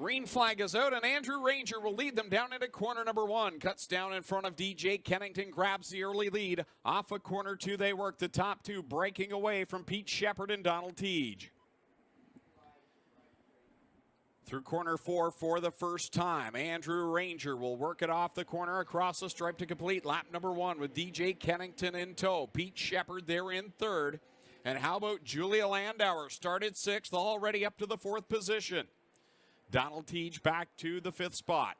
Green flag is out, and Andrew Ranger will lead them down into corner number 1. Cuts down in front of DJ Kennington, grabs the early lead. Off of corner 2, they work the top 2, breaking away from Pete Shepard and Donald Teague. Through corner 4 for the first time, Andrew Ranger will work it off the corner across the stripe to complete lap number 1 with DJ Kennington in tow. Pete Shepard there in 3rd. And how about Julia Landauer? Started 6th, already up to the 4th position. Donald Teague back to the 5th spot.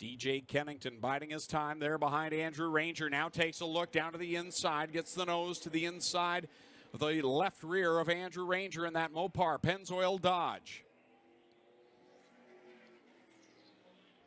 DJ Kennington biding his time there behind Andrew Ranger. Now takes a look down to the inside, gets the nose to the inside. The left rear of Andrew Ranger in that Mopar Pennzoil Dodge.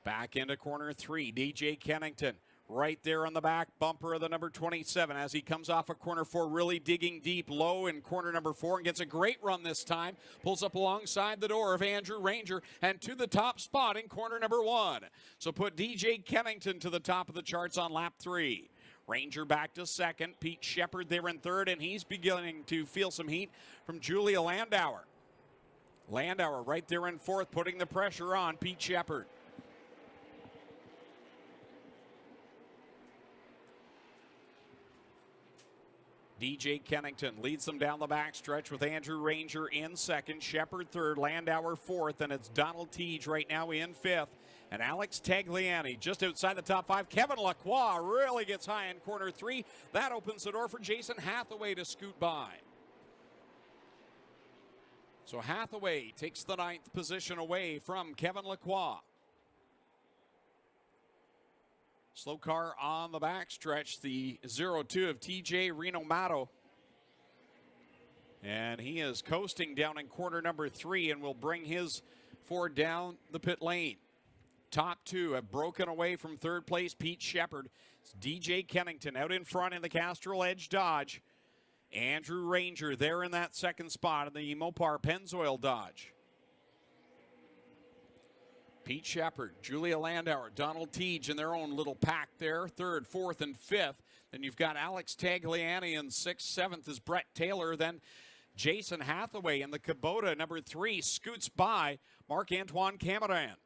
Back into corner 3, DJ Kennington right there on the back bumper of the number 27 as he comes off of corner 4, really digging deep low in corner number 4 and gets a great run this time. Pulls up alongside the door of Andrew Ranger and to the top spot in corner number 1. So put DJ Kennington to the top of the charts on lap 3. Ranger back to 2nd. Pete Shepard there in 3rd, and he's beginning to feel some heat from Julia Landauer. Landauer right there in 4th, putting the pressure on Pete Shepard. DJ Kennington leads them down the backstretch with Andrew Ranger in 2nd, Shepard 3rd, Landauer 4th, and it's Donald Teague right now in 5th. And Alex Tagliani just outside the top 5. Kevin Lacroix really gets high in corner 3. That opens the door for Jason Hathaway to scoot by. So Hathaway takes the 9th position away from Kevin Lacroix. Slow car on the backstretch, the 0-2 of TJ Reno-Mato. And he is coasting down in corner number 3 and will bring his Ford down the pit lane. Top 2 have broken away from 3rd place, Pete Shepard. It's DJ Kennington out in front in the Castrol Edge Dodge. Andrew Ranger there in that 2nd spot in the Mopar Pennzoil Dodge. Pete Shepard, Julia Landauer, Donald Teague in their own little pack there, 3rd, 4th, and 5th. Then you've got Alex Tagliani in 6th, 7th is Brett Taylor. Then Jason Hathaway in the Kubota, number 3, scoots by Marc-Antoine Cameron.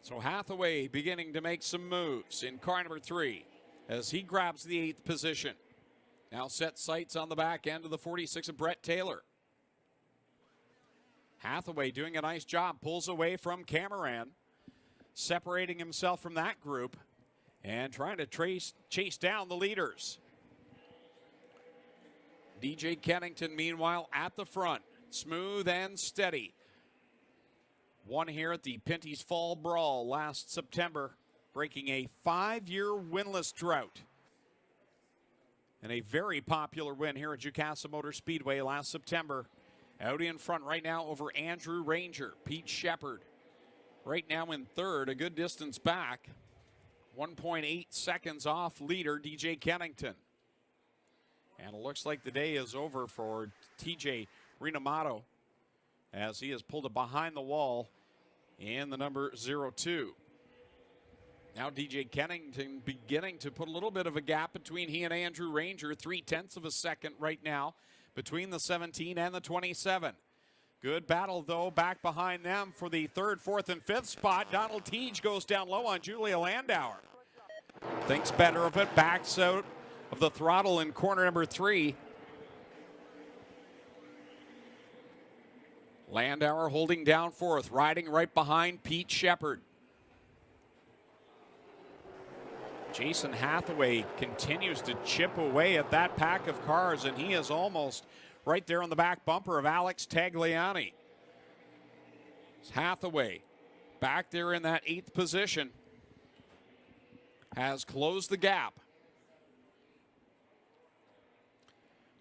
So Hathaway beginning to make some moves in car number 3 as he grabs the 8th position. Now set sights on the back end of the 46 of Brett Taylor. Hathaway doing a nice job, pulls away from Cameron, separating himself from that group and trying to chase down the leaders. DJ Kennington, meanwhile, at the front, smooth and steady. Won here at the Pinty's Fall Brawl last September, breaking a 5-year winless drought. And a very popular win here at Jukasa Motor Speedway last September. Out in front right now over Andrew Ranger. Pete Shepard right now in 3rd, a good distance back. 1.8 seconds off leader DJ Kennington. And it looks like the day is over for TJ Reno-Mato as he has pulled it behind the wall in the number 0-2. Now DJ Kennington beginning to put a little bit of a gap between he and Andrew Ranger, 0.3 of a second right now between the 17 and the 27. Good battle though back behind them for the 3rd, 4th, and 5th spot. Donald Teague goes down low on Julia Landauer. Thinks better of it, backs out of the throttle in corner number 3. Landauer holding down 4th, riding right behind Pete Shepard. Jason Hathaway continues to chip away at that pack of cars, and he is almost right there on the back bumper of Alex Tagliani. Hathaway back there in that 8th position has closed the gap.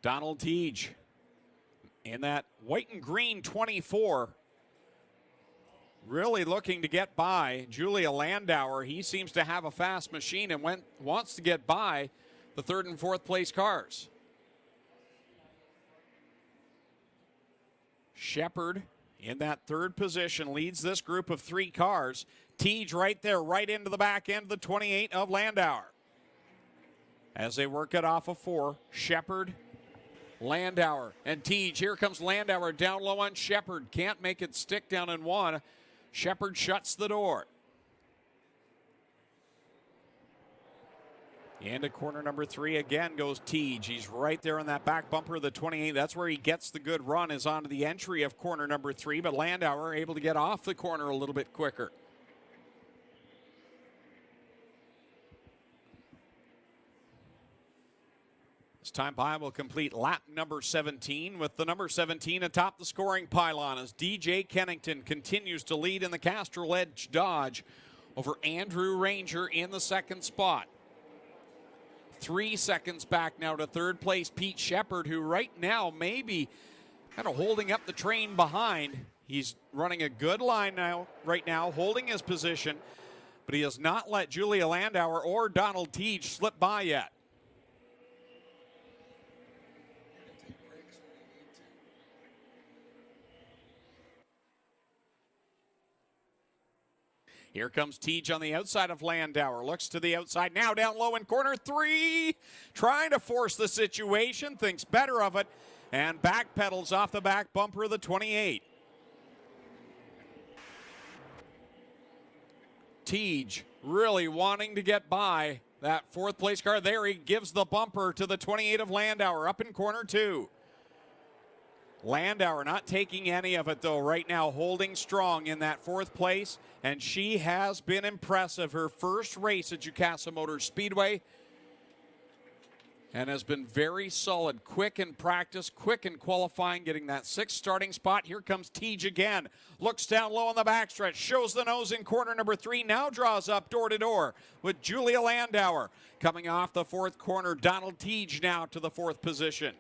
Donald Teague in that white and green 24, really looking to get by Julia Landauer. He seems to have a fast machine and wants to get by the 3rd and 4th place cars. Shepard in that 3rd position leads this group of 3 cars. Teague right there, right into the back end of the 28 of Landauer. As they work it off of 4, Shepard Landauer and Teague. Here comes Landauer down low on Checkered. Can't make it stick down in one. Checkered shuts the door. Into corner number 3 again goes Teague. He's right there on that back bumper of the 28. That's where he gets the good run, is onto the entry of corner number 3. But Landauer able to get off the corner a little bit quicker. This time by will complete lap number 17 with the number 17 atop the scoring pylon as DJ Kennington continues to lead in the Castrol Edge Dodge over Andrew Ranger in the second spot. 3 seconds back now to third place Pete Shepard, who right now may be kind of holding up the train behind. He's running a good line right now, holding his position, but he has not let Julia Landauer or Donald Teague slip by yet. Here comes Teague on the outside of Landauer. Looks to the outside now, down low in corner 3. Trying to force the situation, thinks better of it, and backpedals off the back bumper of the 28. Teague really wanting to get by that fourth place car. There he gives the bumper to the 28 of Landauer up in corner 2. Landauer not taking any of it, though, right now, holding strong in that fourth place, and she has been impressive. Her first race at Jukasa Motor Speedway, and has been very solid, quick in practice, quick in qualifying, getting that 6th starting spot. Here comes Teague again, looks down low on the backstretch, shows the nose in corner number 3, now draws up door to door with Julia Landauer. Coming off the 4th corner, Donald Teague now to the 4th position.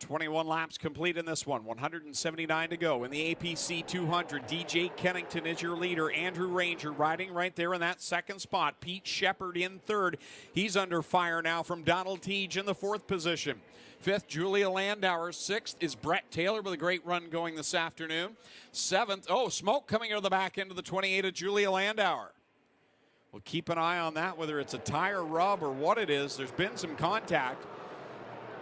21 laps complete in this one, 179 to go. In the APC 200, DJ Kennington is your leader. Andrew Ranger riding right there in that 2nd spot. Pete Shepard in 3rd. He's under fire now from Donald Teague in the 4th position. 5th, Julia Landauer. 6th is Brett Taylor with a great run going this afternoon. 7th, smoke coming out of the back end of the 28 of Julia Landauer. We'll keep an eye on that, whether it's a tire rub or what it is. There's been some contact.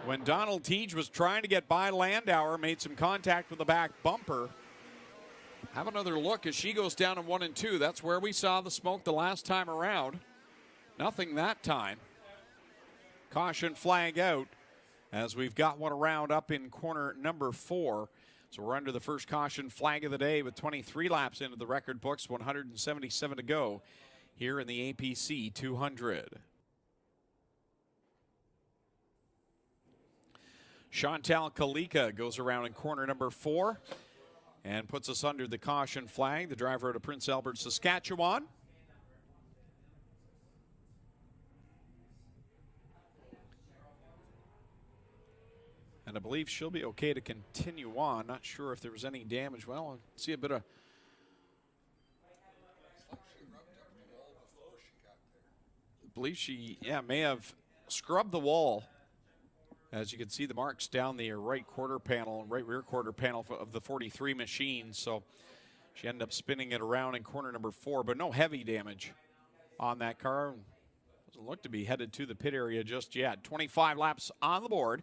When Donald Teague was trying to get by Landauer, made some contact with the back bumper. Have another look as she goes down in 1 and 2. That's where we saw the smoke the last time around. Nothing that time. Caution flag out as we've got one around up in corner number 4. So we're under the first caution flag of the day with 23 laps into the record books, 177 to go here in the APC 200. Chantal Kalika goes around in corner number 4 and puts us under the caution flag. The driver out of Prince Albert, Saskatchewan. And I believe she'll be okay to continue on. Not sure if there was any damage. Well, I see a bit of... I believe she, may have scrubbed the wall. As you can see, the marks down the right quarter panel and right rear quarter panel of the 43 machine. So she ended up spinning it around in corner number 4, but no heavy damage on that car. Doesn't look to be headed to the pit area just yet. 25 laps on the board.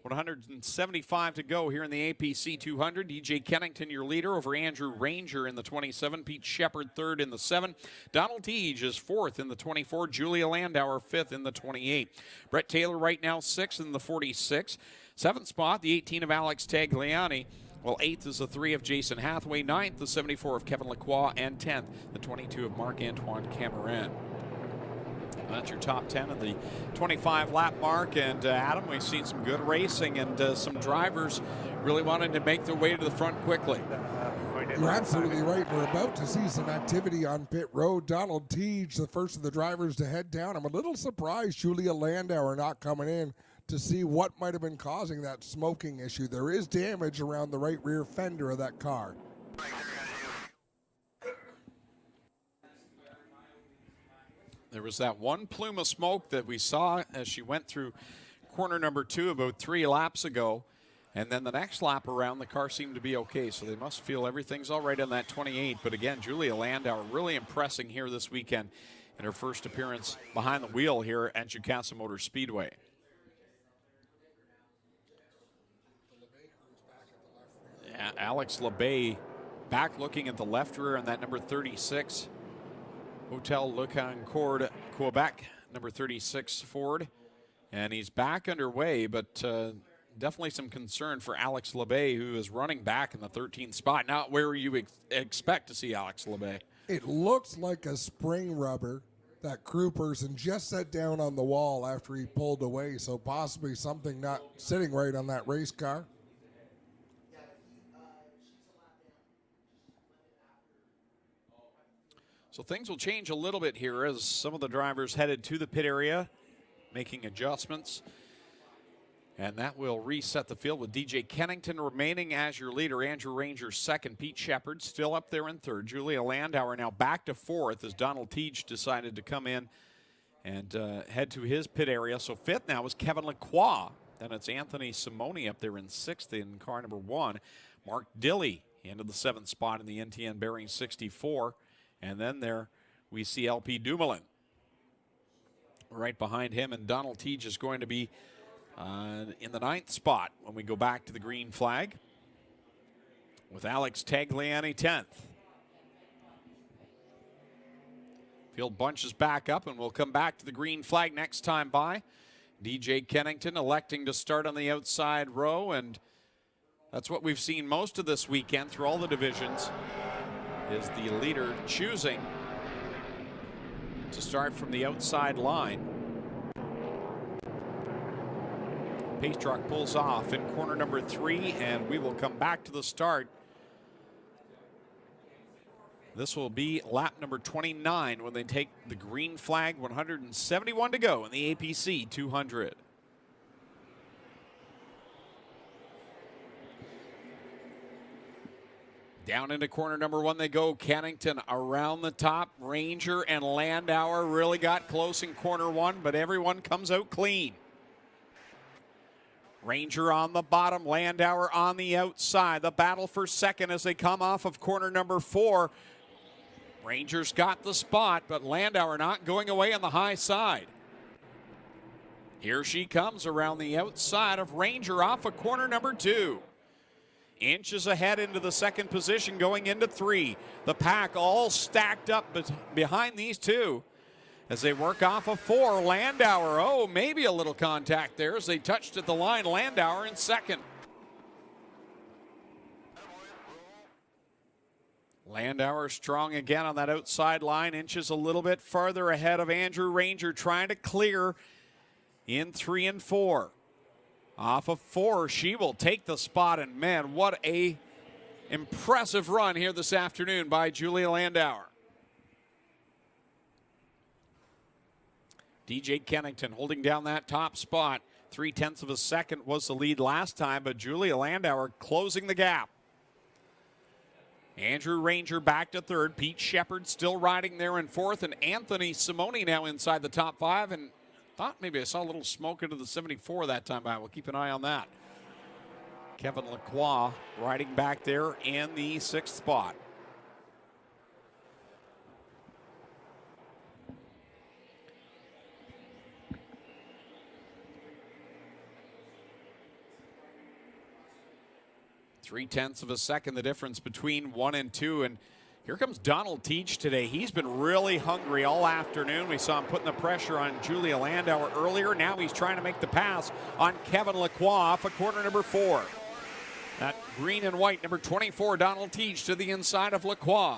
175 to go here in the APC 200. DJ Kennington, your leader, over Andrew Ranger in the 27. Pete Shepard, 3rd in the 7. Donald Teague is 4th in the 24. Julia Landauer, 5th in the 28. Brett Taylor right now 6th in the 46. 7th spot, the 18 of Alex Tagliani. Well, 8th is the 3 of Jason Hathaway. 9th, the 74 of Kevin Lacroix. And 10th, the 22 of Marc-Antoine Cameron. That's your top 10 of the 25-lap mark. And Adam, we've seen some good racing and some drivers really wanting to make their way to the front quickly. You're absolutely right. We're about to see some activity on pit road. Donald Teague, the first of the drivers to head down. I'm a little surprised Julia Landauer not coming in to see what might have been causing that smoking issue. There is damage around the right rear fender of that car. There was that one plume of smoke that we saw as she went through corner number 2 about 3 laps ago. And then the next lap around, the car seemed to be okay. So they must feel everything's all right on that 28. But again, Julia Landauer really impressing here this weekend in her first appearance behind the wheel here at Jukasa Motor Speedway. Yeah, Alex LeBay back looking at the left rear on that number 36 Hotel Le Concorde Quebec, number 36 Ford. And he's back underway, but definitely some concern for Alex LeBay, who is running back in the 13th spot. Not where you expect to see Alex LeBay. It looks like a spring rubber that crew person just set down on the wall after he pulled away, so possibly something not sitting right on that race car. So things will change a little bit here as some of the drivers headed to the pit area, making adjustments. And that will reset the field with DJ Kennington remaining as your leader. Andrew Ranger second. Pete Shepard still up there in third. Julia Landauer now back to fourth as Donald Teague decided to come in and head to his pit area. So fifth now is Kevin Lacroix. Then it's Anthony Simoni up there in sixth in car number 1. Mark Dilley into the 7th spot in the NTN Bearing 64. And then there we see LP Dumoulin right behind him. And Donald Teague is going to be in the 9th spot when we go back to the green flag, with Alex Tagliani 10th. Field bunches back up, and we'll come back to the green flag next time by. DJ Kennington electing to start on the outside row, and that's what we've seen most of this weekend through all the divisions, is the leader choosing to start from the outside line. Pace truck pulls off in corner number 3, and we will come back to the start. This will be lap number 29 when they take the green flag. 171 to go in the APC 200. Down into corner number 1 they go. Kennington around the top. Ranger and Landauer really got close in corner 1, but everyone comes out clean. Ranger on the bottom, Landauer on the outside. The battle for second as they come off of corner number 4. Ranger's got the spot, but Landauer not going away on the high side. Here she comes around the outside of Ranger off of corner number 2. Inches ahead into the second position going into 3. The pack all stacked up behind these two as they work off of 4. Landauer, oh, maybe a little contact there as they touched at the line. Landauer in second. Landauer strong again on that outside line. Inches a little bit farther ahead of Andrew Ranger, trying to clear in 3 and 4. Off of 4, she will take the spot, and man, what a impressive run here this afternoon by Julia Landauer. DJ Kennington holding down that top spot. 0.3 of a second was the lead last time, but Julia Landauer closing the gap. Andrew Ranger back to 3rd. Pete Shepard still riding there in 4th, and Anthony Simoni now inside the top 5, and thought maybe I saw a little smoke into the 74 that time, but we'll keep an eye on that. Kevin Lacroix riding back there in the 6th spot. .3 of a second, the difference between 1 and 2. And here comes Donald Teague today. He's been really hungry all afternoon. We saw him putting the pressure on Julia Landauer earlier. Now he's trying to make the pass on Kevin Lacroix off of corner number 4. That green and white, number 24, Donald Teague to the inside of Lacroix.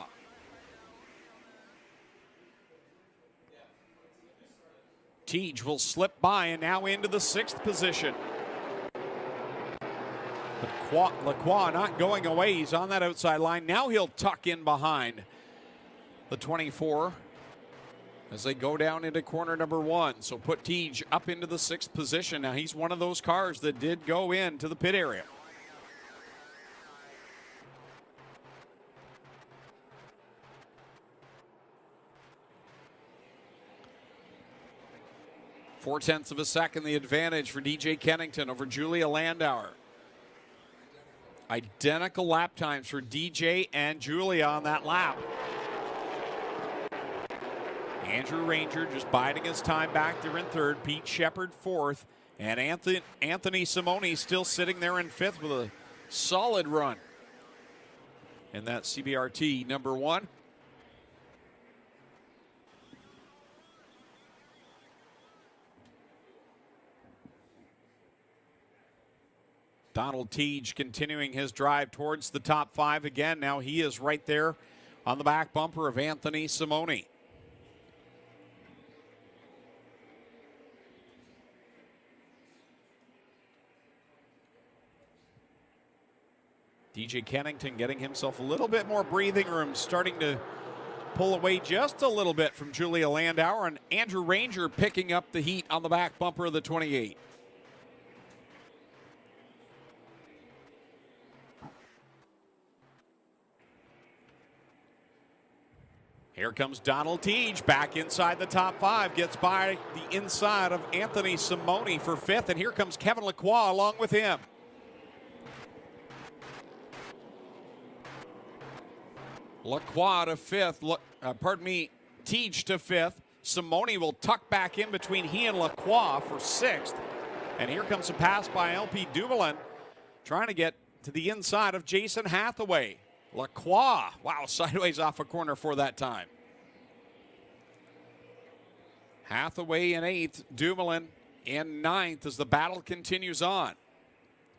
Teague will slip by and now into the 6th position. But Lacroix not going away. He's on that outside line. Now he'll tuck in behind the 24 as they go down into corner number 1. So put Teague up into the 6th position. Now he's one of those cars that did go into the pit area. .4 of a second, the advantage for DJ Kennington over Julia Landauer. Identical lap times for DJ and Julia on that lap. Andrew Ranger just biding his time back there in third. Pete Shepard fourth. And Anthony Simone still sitting there in fifth with a solid run. And that's CBRT number 1. Donald Teague continuing his drive towards the top 5 again. Now he is right there on the back bumper of Anthony Simone. DJ Kennington getting himself a little bit more breathing room, starting to pull away just a little bit from Julia Landauer, and Andrew Ranger picking up the heat on the back bumper of the 28. Here comes Donald Teague back inside the top 5, gets by the inside of Anthony Simone for 5th, and here comes Kevin Lacroix along with him. Lacroix to 5th, Teague to 5th. Simone will tuck back in between he and Lacroix for 6th. And here comes a pass by LP Dumoulin, trying to get to the inside of Jason Hathaway. Lacroix, wow, sideways off a corner for that time. Hathaway in 8th, Dumoulin in 9th as the battle continues on.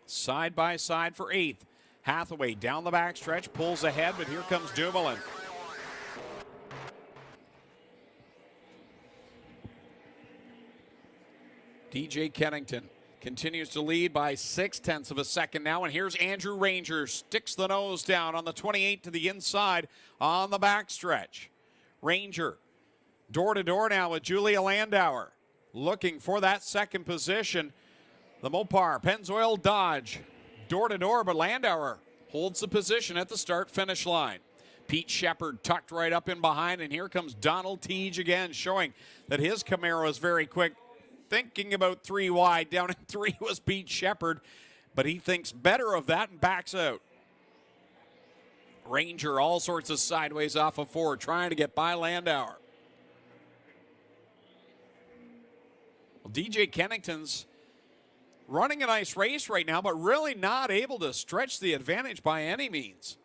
Side by side for 8th. Hathaway down the backstretch, pulls ahead, but here comes Dumoulin. DJ Kennington continues to lead by 0.6 of a second now, and here's Andrew Ranger, sticks the nose down on the 28 to the inside on the backstretch. Ranger, door-to-door now with Julia Landauer, looking for that second position. The Mopar Pennzoil Dodge, door-to-door, but Landauer holds the position at the start-finish line. Pete Shepard tucked right up in behind, and here comes Donald Teague again, showing that his Camaro is very quick. Thinking about 3 wide, down in 3 was Pete Shepard, but he thinks better of that and backs out. Ranger all sorts of sideways off of 4, trying to get by Landauer. Well, DJ Kennington's running a nice race right now, but really not able to stretch the advantage by any means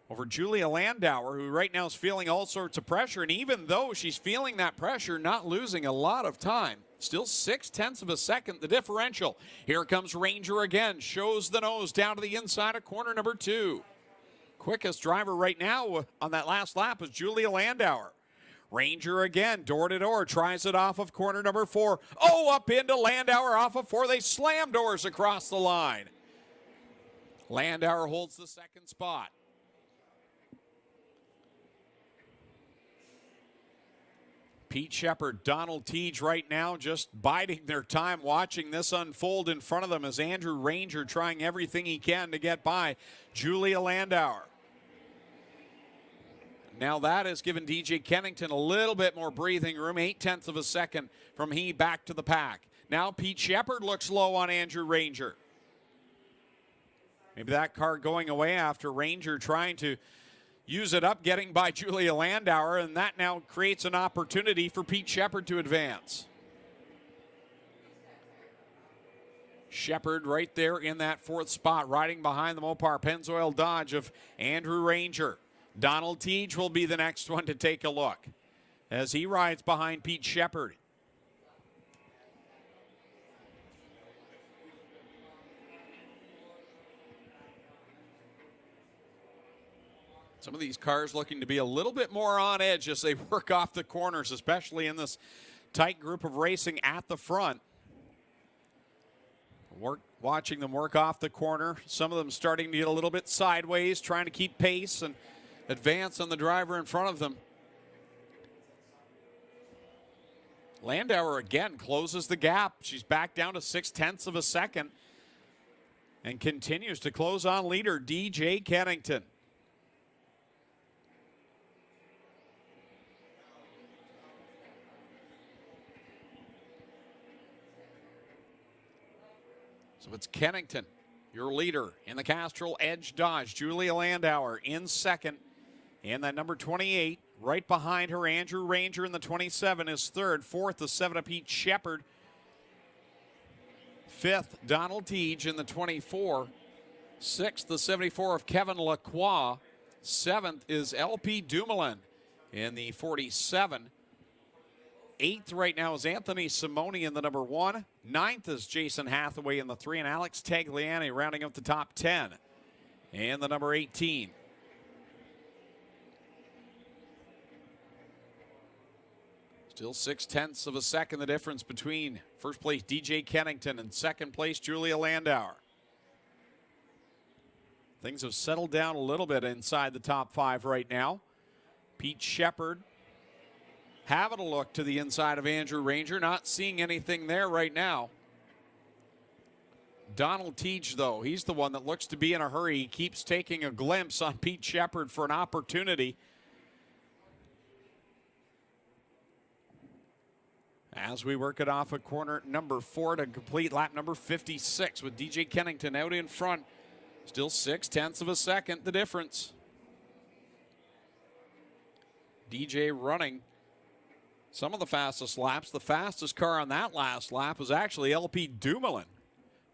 over Julia Landauer, who right now is feeling all sorts of pressure. And even though she's feeling that pressure, not losing a lot of time. Still 0.6 of a second, the differential. Here comes Ranger again, shows the nose down to the inside of corner number 2. Quickest driver right now on that last lap is Julia Landauer. Ranger again, door-to-door, tries it off of corner number 4. Oh, up into Landauer off of 4. They slam doors across the line. Landauer holds the second spot. Pete Shepard, Donald Teague right now just biding their time, watching this unfold in front of them as Andrew Ranger trying everything he can to get by Julia Landauer. Now that has given DJ Kennington a little bit more breathing room, 0.8 of a second from he back to the pack. Now Pete Shepard looks low on Andrew Ranger. Maybe that car going away after Ranger trying to use it up, getting by Julia Landauer, and that now creates an opportunity for Pete Shepard to advance. Shepard right there in that 4th spot, riding behind the Mopar Pennzoil Dodge of Andrew Ranger. Donald Teague will be the next one to take a look as he rides behind Pete Shepard. Some of these cars looking to be a little bit more on edge as they work off the corners, especially in this tight group of racing at the front. Watching them work off the corner. Some of them starting to get a little bit sideways, trying to keep pace and advance on the driver in front of them. Landauer again closes the gap. She's back down to 0.6 of a second and continues to close on leader DJ Kennington. So it's Kennington, your leader in the Castrol Edge Dodge. Julia Landauer in second. And that number 28 Right behind her, Andrew Ranger in the 27 is third. Fourth, the 7 of Pete Shepard. Fifth, Donald Teague in the 24. Sixth, the 74 of Kevin Lacroix. Seventh is LP Dumoulin in the 47. Eighth right now is Anthony Simone in the number 1. Ninth is Jason Hathaway in the 3, and Alex Tagliani rounding up the top 10 in the number 18. Still 0.6 of a second the difference between first place DJ Kennington and second place Julia Landauer. Things have settled down a little bit inside the top 5 right now. Pete Shepard having a look to the inside of Andrew Ranger, not seeing anything there right now. Donald Teague, though, he's the one that looks to be in a hurry. He keeps taking a glimpse on Pete Shepard for an opportunity. As we work it off at corner number 4 to complete lap number 56 with DJ Kennington out in front. Still 0.6 of a second, the difference. DJ running some of the fastest laps. The fastest car on that last lap was actually LP Dumoulin,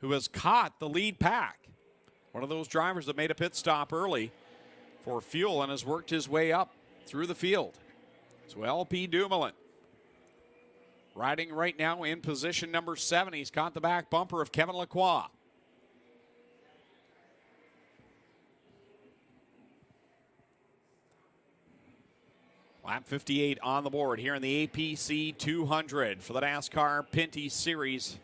who has caught the lead pack. One of those drivers that made a pit stop early for fuel and has worked his way up through the field. So LP Dumoulin riding right now in position number 7. He's caught the back bumper of Kevin Lacroix. Lap 58 on the board here in the APC 200 for the NASCAR Pinty Series.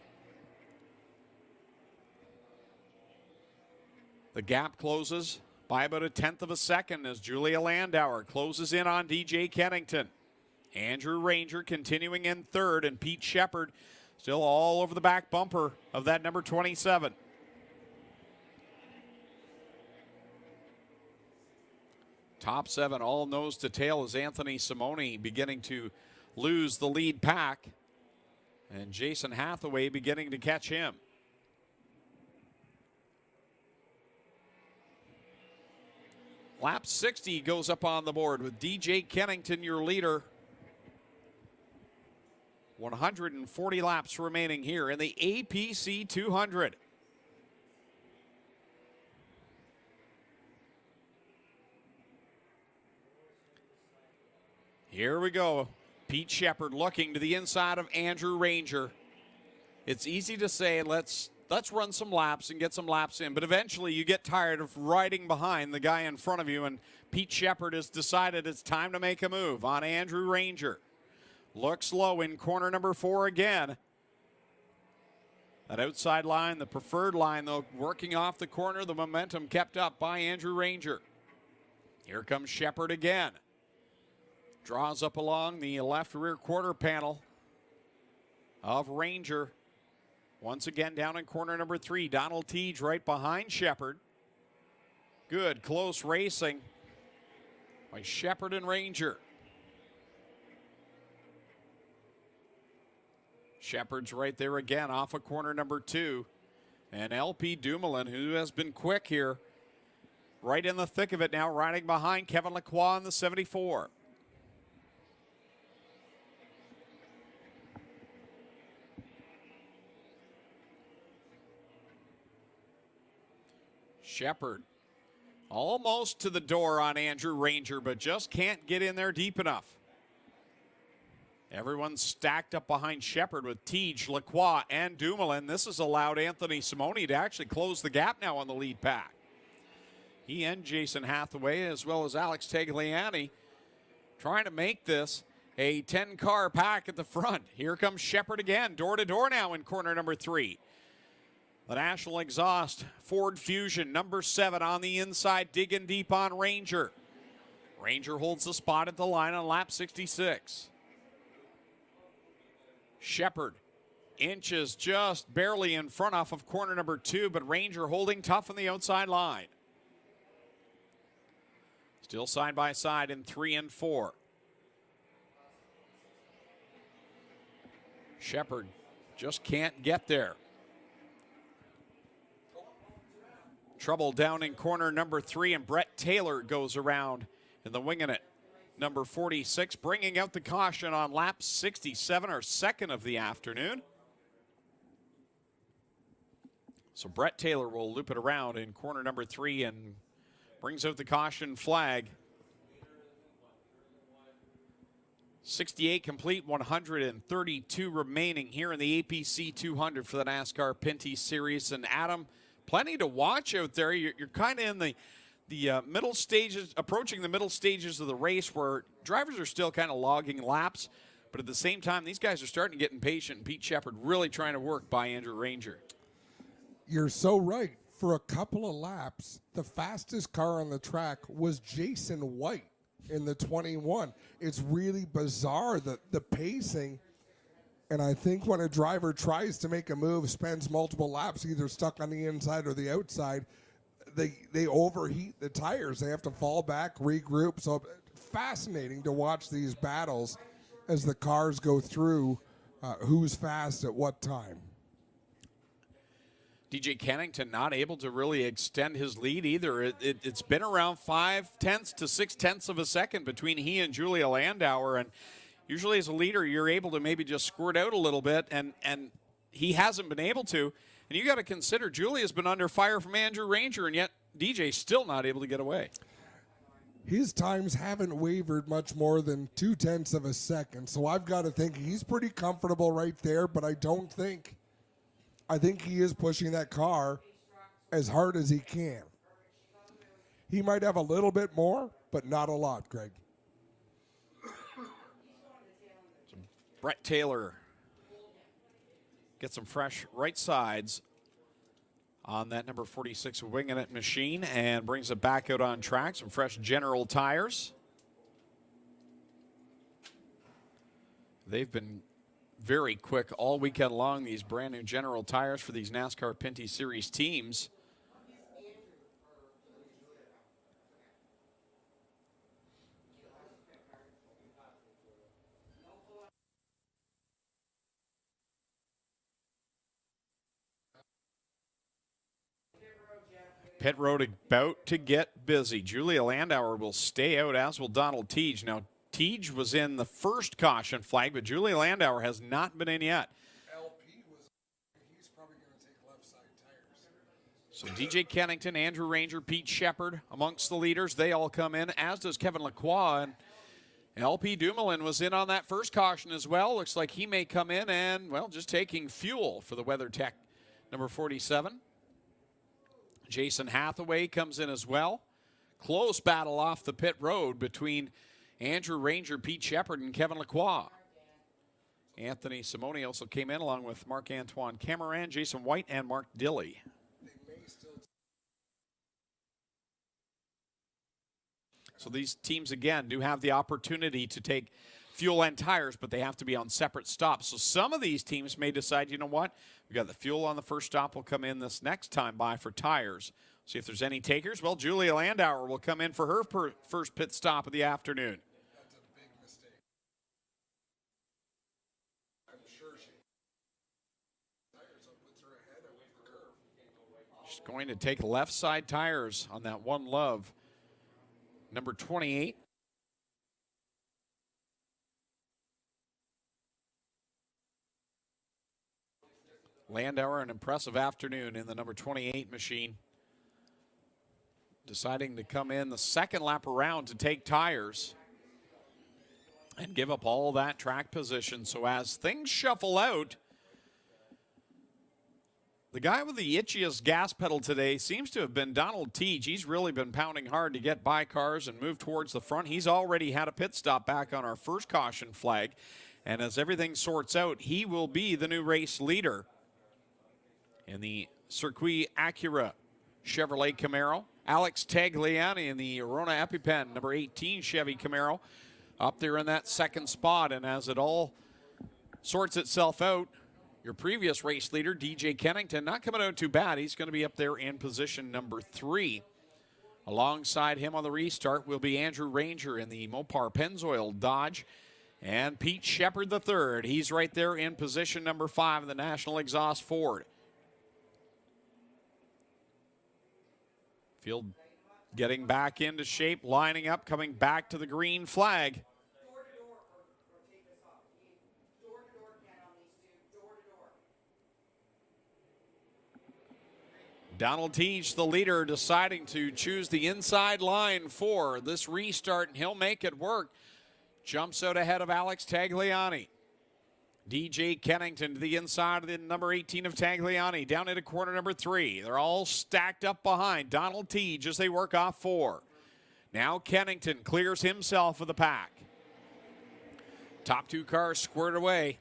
The gap closes by about 1/10 of a second as Julia Landauer closes in on DJ Kennington. Andrew Ranger continuing in third, and Pete Shepard still all over the back bumper of that number 27. Top 7 all nose to tail as Anthony Simone beginning to lose the lead pack, and Jason Hathaway beginning to catch him. Lap 60 goes up on the board with DJ Kennington your leader. 140 laps remaining here in the APC 200. Here we go. Pete Shepard looking to the inside of Andrew Ranger. It's easy to say, let's run some laps and get some laps in, but eventually you get tired of riding behind the guy in front of you, and Pete Shepard has decided it's time to make a move on Andrew Ranger. Looks low in corner number 4 again. That outside line, the preferred line, though, working off the corner, the momentum kept up by Andrew Ranger. Here comes Shepard again. Draws up along the left rear quarter panel of Ranger. Once again down in corner number 3, Donald Teague right behind Shepard. Good close racing by Shepard and Ranger. Shepard's right there again off of corner number 2. And LP Dumoulin, who has been quick here, right in the thick of it now, riding behind Kevin Lacroix in the 74. Shepard almost to the door on Andrew Ranger, but just can't get in there deep enough. Everyone's stacked up behind Shepard with Teague, Lacroix, and Dumoulin. This has allowed Anthony Simone to actually close the gap now on the lead pack. He and Jason Hathaway, as well as Alex Tagliani, trying to make this a 10-car pack at the front. Here comes Shepard again, door-to-door now in corner number 3. The National Exhaust Ford Fusion, number 7 on the inside, digging deep on Ranger. Ranger holds the spot at the line on lap 66. Shepard inches just barely in front off of corner number 2, but Ranger holding tough on the outside line. Still side by side in 3 and 4. Shepard just can't get there. Trouble down in corner number 3, and Brett Taylor goes around in the wing in it. number 46, bringing out the caution on lap 67, our second of the afternoon. So Brett Taylor will loop it around in corner number 3 and brings out the caution flag. 68 complete, 132 remaining here in the APC 200 for the NASCAR Pinty Series. And Adam, plenty to watch out there. You're kind of in the middle stages, approaching the middle stages of the race where drivers are still kind of logging laps. But at the same time, these guys are starting to get impatient. Pete Shepard really trying to work by Andrew Ranger. You're so right. For a couple of laps, the fastest car on the track was Jason White in the 21. It's really bizarre, the pacing. And I think when a driver tries to make a move, spends multiple laps either stuck on the inside or the outside, they overheat the tires. They have to fall back, regroup. So fascinating to watch these battles as the cars go through who's fast at what time. DJ Kennington not able to really extend his lead either. It's been around 0.5 to 0.6 of a second between he and Julia Landauer. And usually as a leader, you're able to maybe just squirt out a little bit, and he hasn't been able to. And you got to consider Julia's been under fire from Andrew Ranger, and yet DJ's still not able to get away. His times haven't wavered much more than 0.2 of a second. So I've got to think he's pretty comfortable right there, but I think he is pushing that car as hard as he can. He might have a little bit more, but not a lot, Greg. So Brett Taylor gets some fresh right sides on that number 46 Winging It machine and brings it back out on track. Some fresh General tires. They've been very quick all weekend long, these brand new General tires for these NASCAR Pinty Series teams. Pit road about to get busy. Julia Landauer will stay out, as will Donald Teague. Now, Teague was in the first caution flag, but Julia Landauer has not been in yet. He's probably going to take left side tires. So DJ Kennington, Andrew Ranger, Pete Shepard amongst the leaders. They all come in, as does Kevin Lacroix. And LP Dumoulin was in on that first caution as well. Looks like he may come in and, well, just taking fuel for the WeatherTech number 47. Jason Hathaway comes in as well. Close battle off the pit road between Andrew Ranger, Pete Shepard, and Kevin Lacroix. Anthony Simone also came in along with Marc-Antoine Cameron, Jason White, and Mark Dilley. So these teams, again, do have the opportunity to take fuel and tires, but they have to be on separate stops. So some of these teams may decide, you know what, we got the fuel on the first stop. We'll come in this next time by for tires. See if there's any takers. Well, Julia Landauer will come in for her first pit stop of the afternoon. That's a big mistake. I'm sure tires up puts her ahead of the curve. She's going to take left side tires on that One Love. Number 28. Landauer, an impressive afternoon in the number 28 machine. Deciding to come in the second lap around to take tires and give up all that track position. So as things shuffle out, the guy with the itchiest gas pedal today seems to have been Donald Teague. He's really been pounding hard to get by cars and move towards the front. He's already had a pit stop back on our first caution flag. And as everything sorts out, he will be the new race leader in the Circuit Acura Chevrolet Camaro. Alex Tagliani in the Arona EpiPen, number 18 Chevy Camaro, up there in that second spot. And as it all sorts itself out, your previous race leader, DJ Kennington, not coming out too bad. He's going to be up there in position number 3. Alongside him on the restart will be Andrew Ranger in the Mopar Pennzoil Dodge. And Pete Shepard III. He's right there in position number 5 in the National Exhaust Ford. Field Getting back into shape, lining up, coming back to the green flag. Donald Teague, the leader, deciding to choose the inside line for this restart, and he'll make it work. Jumps out ahead of Alex Tagliani. DJ Kennington to the inside of the number 18 of Tagliani, down into corner number 3. They're all stacked up behind Donald Teague as they work off 4. Now Kennington clears himself of the pack. Top 2 cars squared away.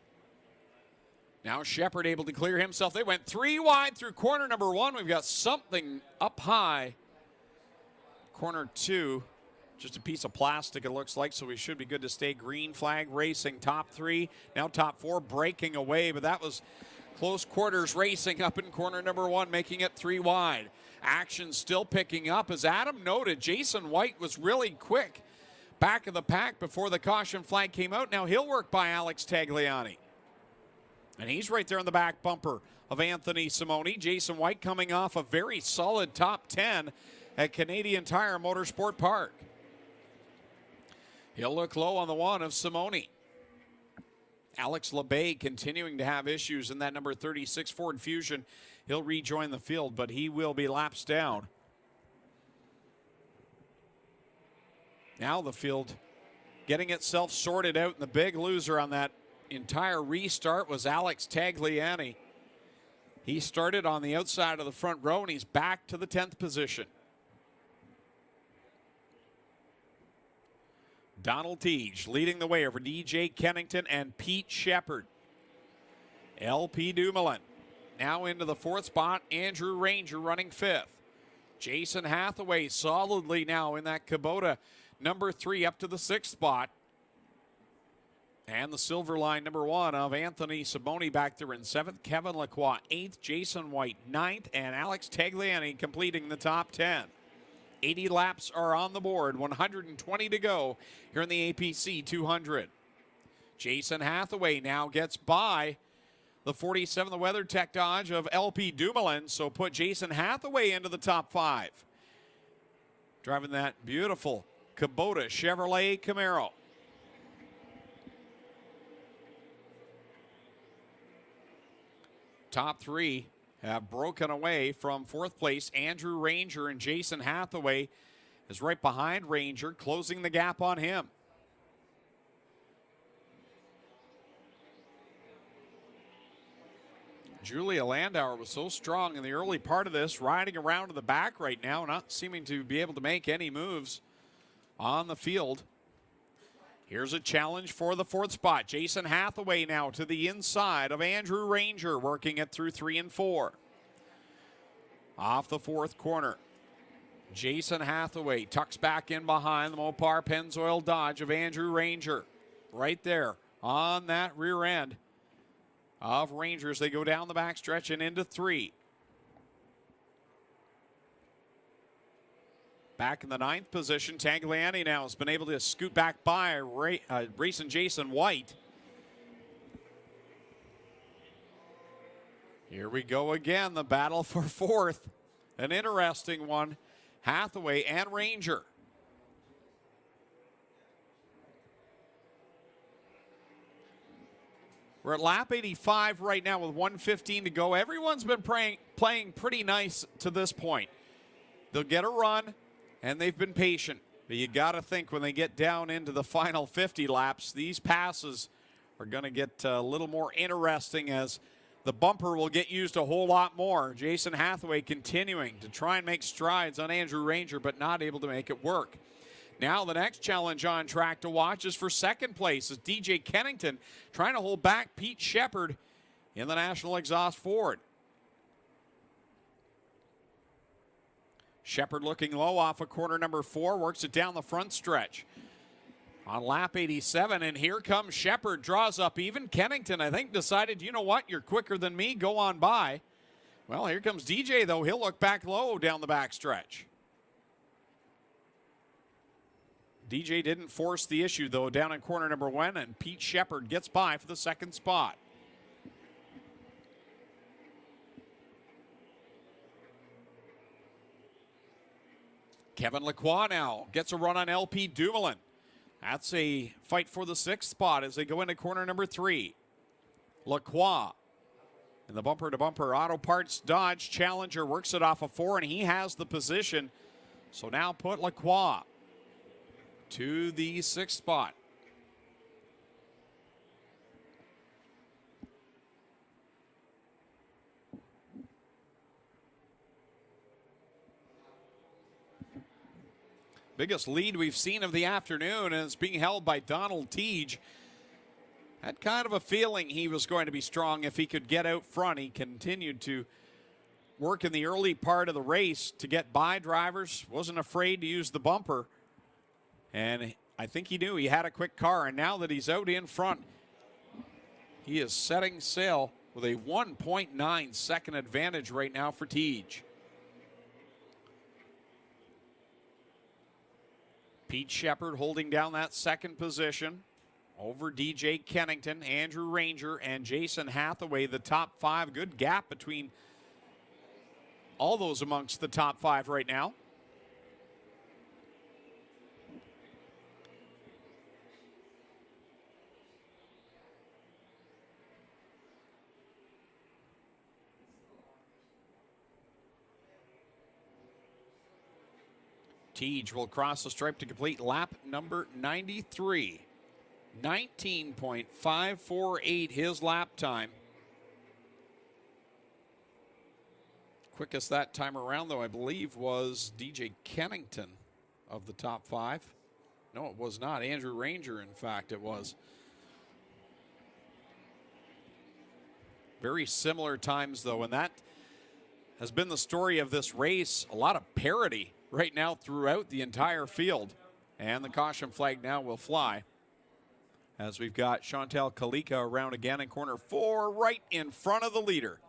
Now Shepard able to clear himself. They went 3 wide through corner number 1. We've got something up high. Corner 2, just a piece of plastic it looks like, so we should be good to stay. Green flag racing. Top 3, now top 4 breaking away, but that was close quarters racing up in corner number 1, making it 3 wide. Action still picking up. As Adam noted, Jason White was really quick back of the pack before the caution flag came out. Now he'll work by Alex Tagliani. And he's right there in the back bumper of Anthony Simoni. Jason White coming off a very solid top 10 at Canadian Tire Motorsport Park. He'll look low on the 1 of Simoni. Alex LeBay continuing to have issues in that number 36 Ford Fusion. He'll rejoin the field, but he will be laps down. Now the field getting itself sorted out, and the big loser on that entire restart was Alex Tagliani. He started on the outside of the front row, and he's back to the 10th position. Donald Teague leading the way over DJ Kennington and Pete Shepard. LP Dumoulin now into the 4th spot. Andrew Ranger running 5th. Jason Hathaway solidly now in that Kubota number 3 up to the 6th spot. And the silver line number 1 of Anthony Simoni back there in 7th. Kevin Lacroix 8th. Jason White 9th. And Alex Tagliani completing the top 10. 80 laps are on the board. 120 to go here in the APC 200. Jason Hathaway now gets by the 47, the WeatherTech Dodge of LP Dumoulin. So put Jason Hathaway into the top 5. Driving that beautiful Kubota Chevrolet Camaro. Top 3 have broken away from 4th place. Andrew Ranger and Jason Hathaway is right behind Ranger, closing the gap on him. Julia Landauer was so strong in the early part of this, riding around to the back right now, not seeming to be able to make any moves on the field. Here's a challenge for the 4th spot. Jason Hathaway now to the inside of Andrew Ranger, working it through 3 and 4. Off the 4th corner, Jason Hathaway tucks back in behind the Mopar Pennzoil Dodge of Andrew Ranger. Right there on that rear end of Rangers. They go down the backstretch and into 3. Back in the 9th position, Tagliani now has been able to scoot back by racing Jason White. Here we go again, the battle for 4th. An interesting one, Hathaway and Ranger. We're at lap 85 right now with 1:15 to go. Everyone's been playing pretty nice to this point. They'll get a run, and they've been patient. But you got to think when they get down into the final 50 laps, these passes are going to get a little more interesting as the bumper will get used a whole lot more. Jason Hathaway continuing to try and make strides on Andrew Ranger, but not able to make it work. Now the next challenge on track to watch is for 2nd place as DJ Kennington trying to hold back Pete Shepard in the National Exhaust Ford. Shepard looking low off of corner number 4, works it down the front stretch. On lap 87, and here comes Shepard, draws up even. Kennington, I think, decided, you know what, you're quicker than me, go on by. Well, here comes DJ, though. He'll look back low down the backstretch. DJ didn't force the issue, though, down in corner number 1, and Pete Shepard gets by for the 2nd spot. Kevin Lacroix now gets a run on LP Dumoulin. That's a fight for the 6th spot as they go into corner number 3. Lacroix in the bumper-to-bumper Auto Parts Dodge Challenger works it off a 4, and he has the position. So now put Lacroix to the 6th spot. Biggest lead we've seen of the afternoon, and it's being held by Donald Teague. Had kind of a feeling he was going to be strong if he could get out front. He continued to work in the early part of the race to get by drivers. Wasn't afraid to use the bumper. And I think he knew he had a quick car. And now that he's out in front, he is setting sail with a 1.9 second advantage right now for Teague. Pete Shepard holding down that 2nd position over DJ Kennington, Andrew Ranger, and Jason Hathaway, the top 5. Good gap between all those amongst the top 5 right now. Teague will cross the stripe to complete lap number 93. 19.548 his lap time. Quickest that time around, though, I believe, was DJ Kennington of the top 5. No, it was not. Andrew Ranger, in fact, it was. Very similar times, though, and that has been the story of this race. A lot of parity right now throughout the entire field. And the caution flag now will fly as we've got Chantal Kalika around again in corner 4 right in front of the leader.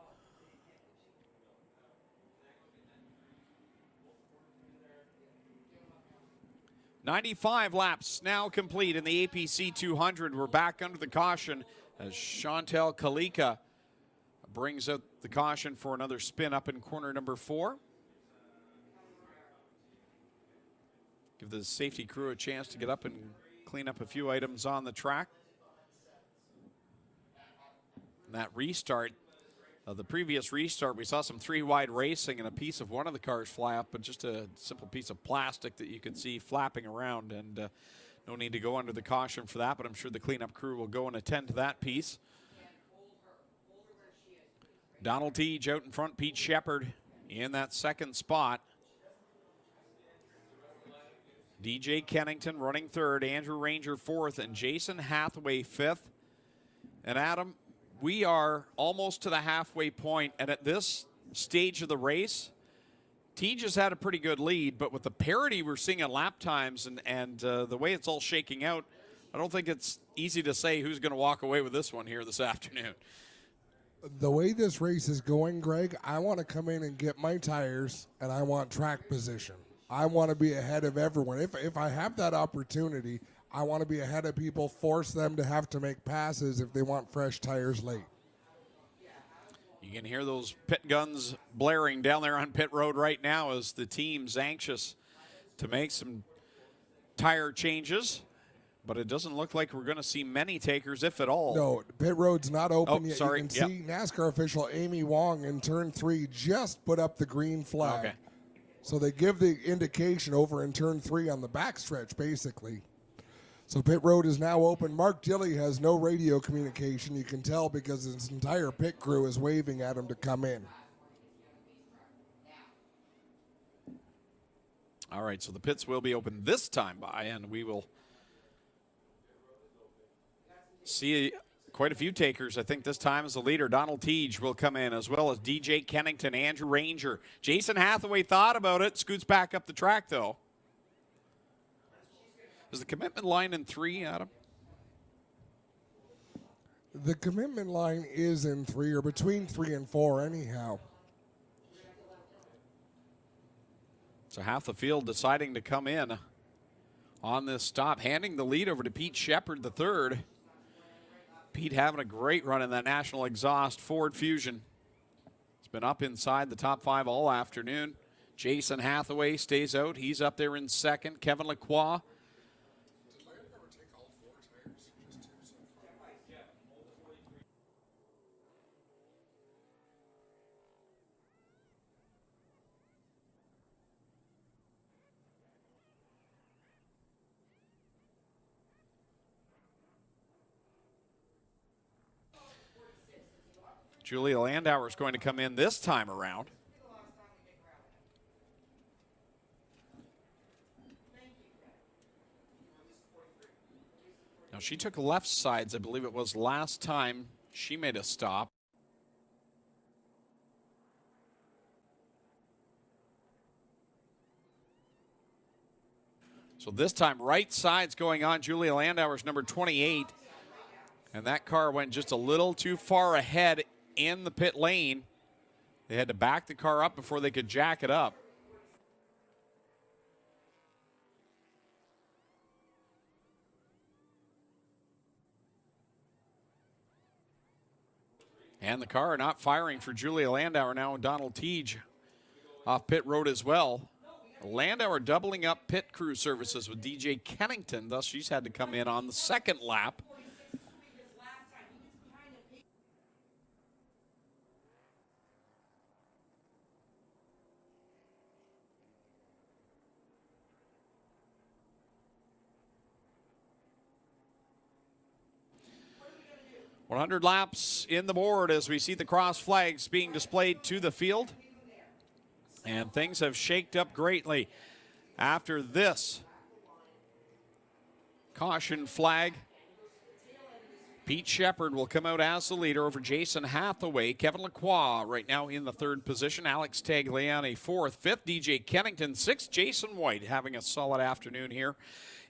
"95 laps now complete in the APC 200. We're back under the caution as Chantal Kalika brings out the caution for another spin up in corner number 4. Give the safety crew a chance to get up and clean up a few items on the track. And that restart, the previous restart, we saw some 3-wide racing and a piece of one of the cars fly up, but just a simple piece of plastic that you could see flapping around, and no need to go under the caution for that, but I'm sure the cleanup crew will go and attend to that piece. Donald Teague out in front, Pete Shepard in that 2nd spot. DJ Kennington running 3rd, Andrew Ranger 4th, and Jason Hathaway 5th. And Adam, we are almost to the halfway point, and at this stage of the race, Teague has had a pretty good lead, but with the parity we're seeing in lap times and the way it's all shaking out, I don't think it's easy to say who's going to walk away with this one here this afternoon. The way this race is going, Greg, I want to come in and get my tires, and I want track position. I want to be ahead of everyone. If I have that opportunity, I want to be ahead of people, force them to have to make passes if they want fresh tires late. You can hear those pit guns blaring down there on pit road right now as the team's anxious to make some tire changes. But it doesn't look like we're going to see many takers, if at all. No, pit road's not open yet. Sorry. You can see NASCAR official Amy Wong in turn 3 just put up the green flag. Okay. So they give the indication over in turn 3 on the backstretch, basically. So pit road is now open. Mark Dilley has no radio communication. You can tell because his entire pit crew is waving at him to come in. All right, so the pits will be open this time by, and we will see quite a few takers. I think this time as the leader, Donald Teague will come in, as well as DJ Kennington, Andrew Ranger. Jason Hathaway thought about it, scoots back up the track, though. Is the commitment line in 3, Adam? The commitment line is in 3, or between 3 and 4 anyhow. So half the field deciding to come in on this stop, handing the lead over to Pete Shepard, the 3rd. Pete having a great run in that National Exhaust Ford Fusion. It's been up inside the top 5 all afternoon. Jason Hathaway stays out. He's up there in second. Kevin Lacroix. Julia Landauer is going to come in this time around. Now, she took left sides, I believe it was last time she made a stop. So this time, right side's going on. Julia Landauer's number 28. And that car went just a little too far ahead in the pit lane. They had to back the car up before they could jack it up. And the car not firing for Julia Landauer now, and Donald Teague off pit road as well. Landauer doubling up pit crew services with DJ Kennington, thus she's had to come in on the second lap. .100 laps in the board as we see the cross flags being displayed to the field. And things have shaked up greatly after this caution flag. Pete Shepard will come out as the leader over Jason Hathaway. Kevin Lacroix right now in the third position. Alex Tagliani fourth. Fifth, DJ Kennington. Sixth, Jason White having a solid afternoon here.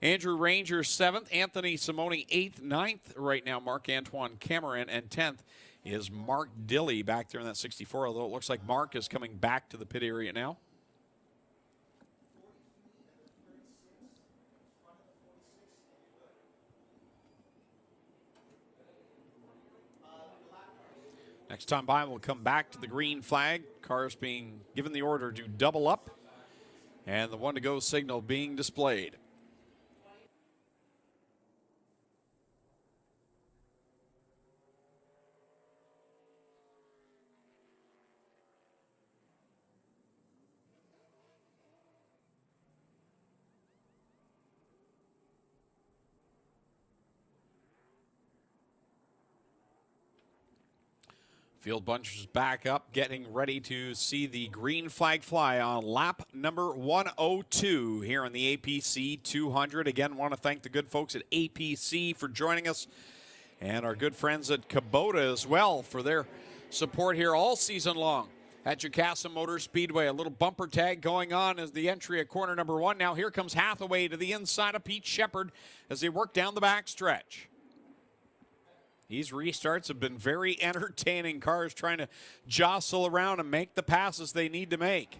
Andrew Ranger seventh. Anthony Simone eighth. Ninth right now, Marc-Antoine Cameron. And 10th is Mark Dilley back there in that 64, although it looks like Mark is coming back to the pit area now. Next time by, we'll come back to the green flag. Cars being given the order to double up, and the one to go signal being displayed. Field bunches back up, getting ready to see the green flag fly on lap number 102 here in the APC 200. Again, want to thank the good folks at APC for joining us, and our good friends at Kubota as well for their support here all season long at Jukasa Motor Speedway. A little bumper tag going on as the entry at corner number 1. Now here comes Hathaway to the inside of Pete Shepard as they work down the backstretch. These restarts have been very entertaining. Cars trying to jostle around and make the passes they need to make.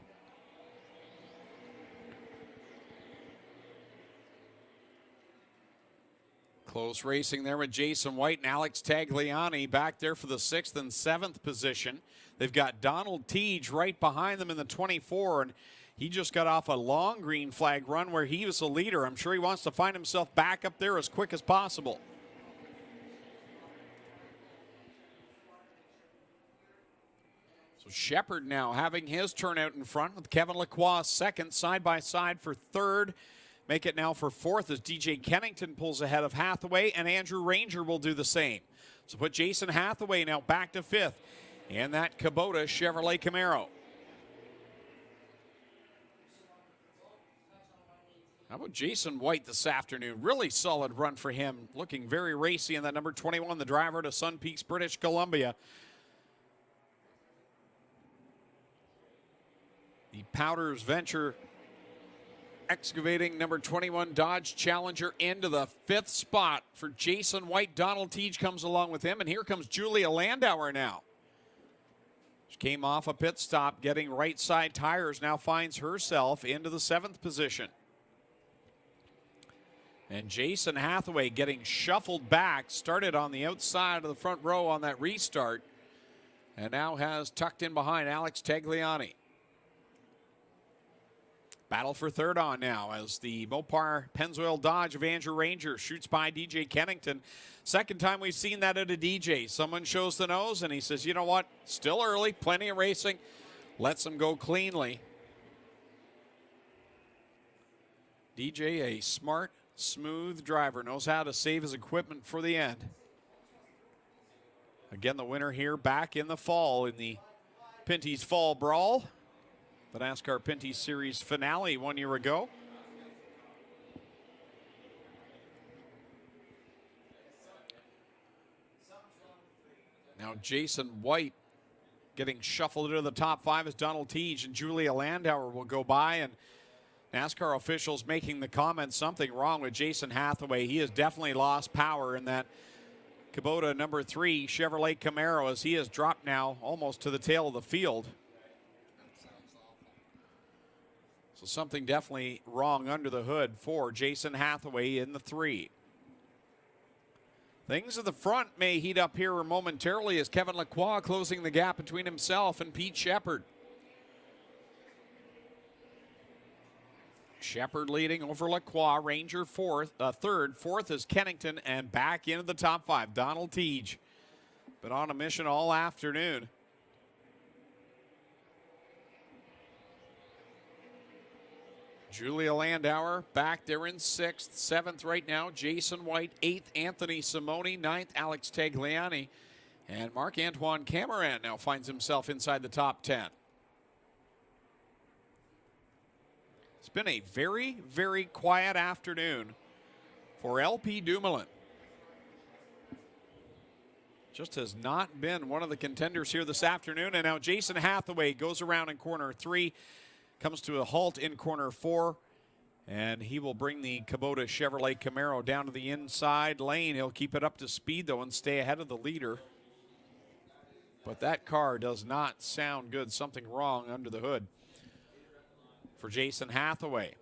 Close racing there with Jason White and Alex Tagliani back there for the 6th and 7th position. They've got Donald Teague right behind them in the 24, and he just got off a long green flag run where he was the leader. I'm sure he wants to find himself back up there as quick as possible. Shepard now having his turnout in front with Kevin Lacroix second, side by side for third. Make it now for fourth as DJ Kennington pulls ahead of Hathaway, and Andrew Ranger will do the same. So put Jason Hathaway now back to fifth in that Kubota Chevrolet Camaro. How about Jason White this afternoon? Really solid run for him, looking very racy in that number 21, the driver to Sun Peaks, British Columbia. The Powders Venture excavating number 21 Dodge Challenger into the 5th spot for Jason White. Donald Teague comes along with him, and here comes Julia Landauer now. She came off a pit stop, getting right side tires, now finds herself into the 7th position. And Jason Hathaway getting shuffled back, started on the outside of the front row on that restart, and now has tucked in behind Alex Tagliani. Battle for third on now as the Mopar Pennzoil Dodge of Andrew Ranger shoots by DJ Kennington. Second time we've seen that at a DJ. Someone shows the nose and he says, you know what, still early, plenty of racing. Lets them go cleanly. DJ, a smart, smooth driver, knows how to save his equipment for the end. Again, the winner here back in the fall in the Pinty's Fall Brawl. The NASCAR Pinty Series finale 1 year ago. Now Jason White getting shuffled into the top 5 as Donald Teague and Julia Landauer will go by, and NASCAR officials making the comment something wrong with Jason Hathaway. He has definitely lost power in that Kubota number 3 Chevrolet Camaro as he has dropped now almost to the tail of the field. So something definitely wrong under the hood for Jason Hathaway in the 3. Things at the front may heat up here momentarily as Kevin Lacroix closing the gap between himself and Pete Shepard. Shepard leading over Lacroix, Ranger third. Fourth is Kennington, and back into the top 5, Donald Teague. Been on a mission all afternoon. Julia Landauer back there in 6th. 7th right now, Jason White. 8th, Anthony Simoni. 9th, Alex Tagliani. And Marc-Antoine Cameron now finds himself inside the top 10. It's been a very, very quiet afternoon for LP Dumoulin. Just has not been one of the contenders here this afternoon. And now Jason Hathaway goes around in corner 3. Comes to a halt in corner 4, and he will bring the Kubota Chevrolet Camaro down to the inside lane. He'll keep it up to speed, though, and stay ahead of the leader. But that car does not sound good. Something wrong under the hood for Jason Hathaway.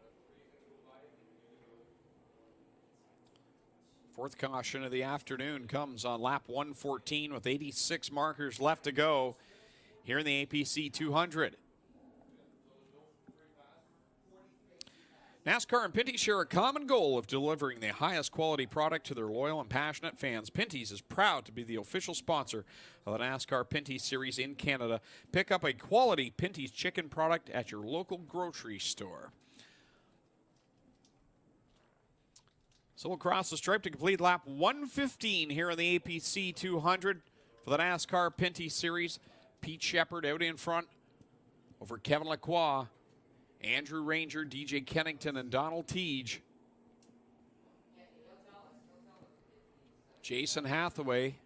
4th caution of the afternoon comes on lap 114 with 86 markers left to go here in the APC 200. NASCAR and Pinty share a common goal of delivering the highest quality product to their loyal and passionate fans. Pinty's is proud to be the official sponsor of the NASCAR Pinty Series in Canada. Pick up a quality Pinty's chicken product at your local grocery store. So we'll cross the stripe to complete lap 115 here in the APC 200 for the NASCAR Pinty Series. Pete Shepard out in front over Kevin Lacroix, Andrew Ranger, DJ Kennington, and Donald Teague. Jason Hathaway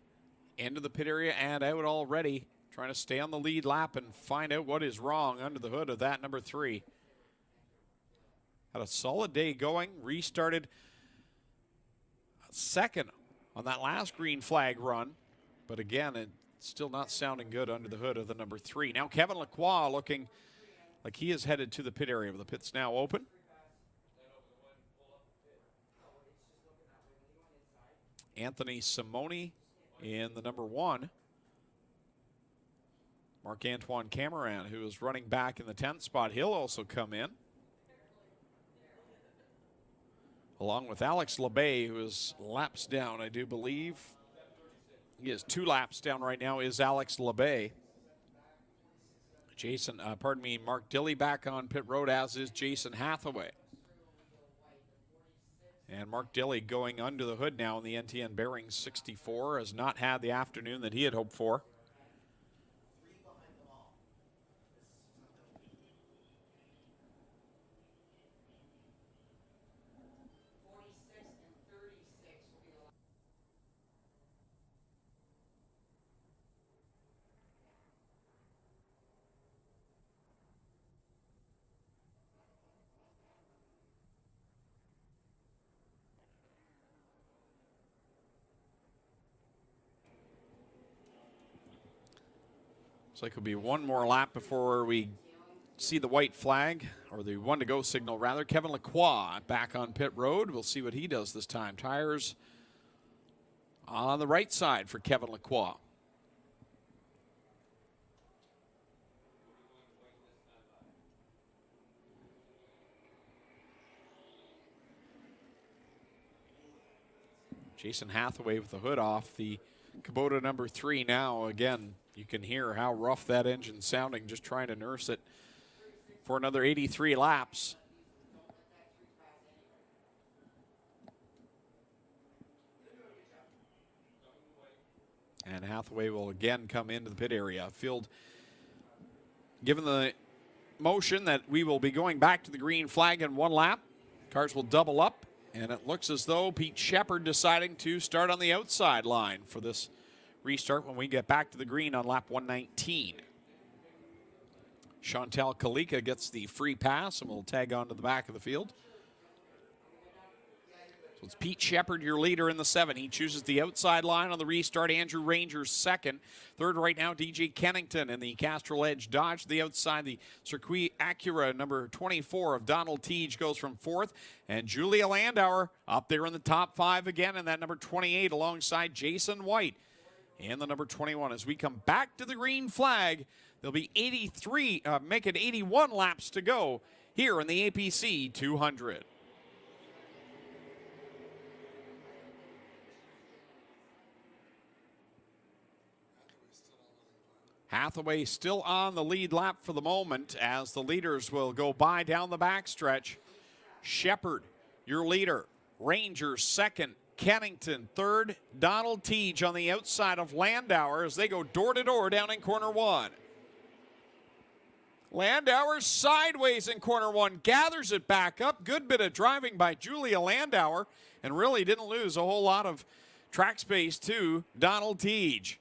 into the pit area and out already, trying to stay on the lead lap and find out what is wrong under the hood of that number 3. Had a solid day going, restarted second on that last green flag run, but again, it's still not sounding good under the hood of the number 3. Now Kevin Lacroix looking like he is headed to the pit area. The pit's now open. Anthony Simoni in the number 1. Marc-Antoine Cameron, who is running back in the 10th spot, he'll also come in. Along with Alex Labay, who is laps down, I do believe. He is 2 laps down right now, is Alex Labay. Mark Dilley back on pit road, as is Jason Hathaway. And Mark Dilley going under the hood now in the NTN Bearings 64, has not had the afternoon that he had hoped for. Looks like it'll be one more lap before we see the white flag, or the 1 to go signal rather. Kevin Lacroix back on pit road. We'll see what he does this time. Tires on the right side for Kevin Lacroix. Jason Hathaway with the hood off. The Kubota number 3 now. Again, you can hear how rough that engine's sounding, just trying to nurse it for another 83 laps. And Hathaway will again come into the pit area. Field, given the motion that we will be going back to the green flag in 1 lap, cars will double up, and it looks as though Pete Shepard deciding to start on the outside line for this restart when we get back to the green on lap 119. Chantal Kalika gets the free pass and will tag onto the back of the field. So it's Pete Shepard, your leader in the 7. He chooses the outside line on the restart. Andrew Ranger's second. Third right now, DJ Kennington in the Castrol Edge Dodge. The outside, the Circuit Acura number 24 of Donald Teague goes from 4th. And Julia Landauer up there in the top 5 again in that number 28 alongside Jason White in the number 21. As we come back to the green flag, there'll be 81 laps to go here in the APC 200. Hathaway still on the lead lap for the moment as the leaders will go by down the backstretch. Shepard, your leader. Ranger, second. Kennington, third. Donald Teague on the outside of Landauer as they go door to door down in corner 1. Landauer sideways in corner 1, gathers it back up. Good bit of driving by Julia Landauer, and really didn't lose a whole lot of track space to Donald Teague.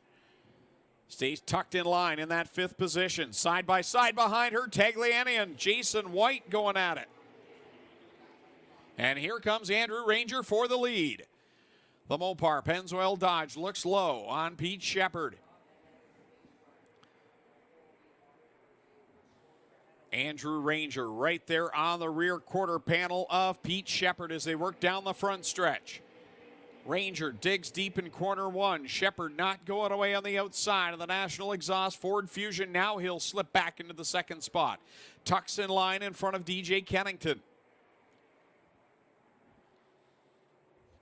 Stays tucked in line in that 5th position. Side by side behind her, Tagliani and Jason White going at it. And here comes Andrew Ranger for the lead. The Mopar Pennzoil Dodge looks low on Pete Shepard. Andrew Ranger right there on the rear quarter panel of Pete Shepard as they work down the front stretch. Ranger digs deep in corner 1. Shepard not going away on the outside of the National Exhaust Ford Fusion. Now he'll slip back into the 2nd spot. Tucks in line in front of DJ Kennington.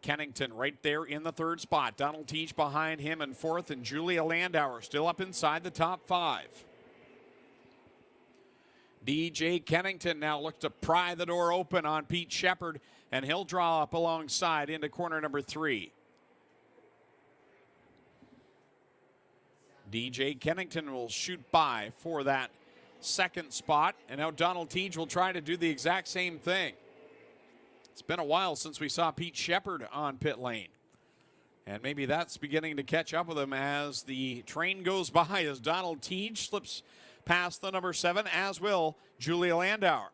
Kennington right there in the 3rd spot. Donald Teague behind him in 4th, and Julia Landauer still up inside the top 5. DJ Kennington now looks to pry the door open on Pete Shepard, and he'll draw up alongside into corner number 3. DJ Kennington will shoot by for that 2nd spot, and now Donald Teague will try to do the exact same thing. It's been a while since we saw Pete Shepard on pit lane, and maybe that's beginning to catch up with him as the train goes by as Donald Teague slips past the number 7, as will Julia Landauer.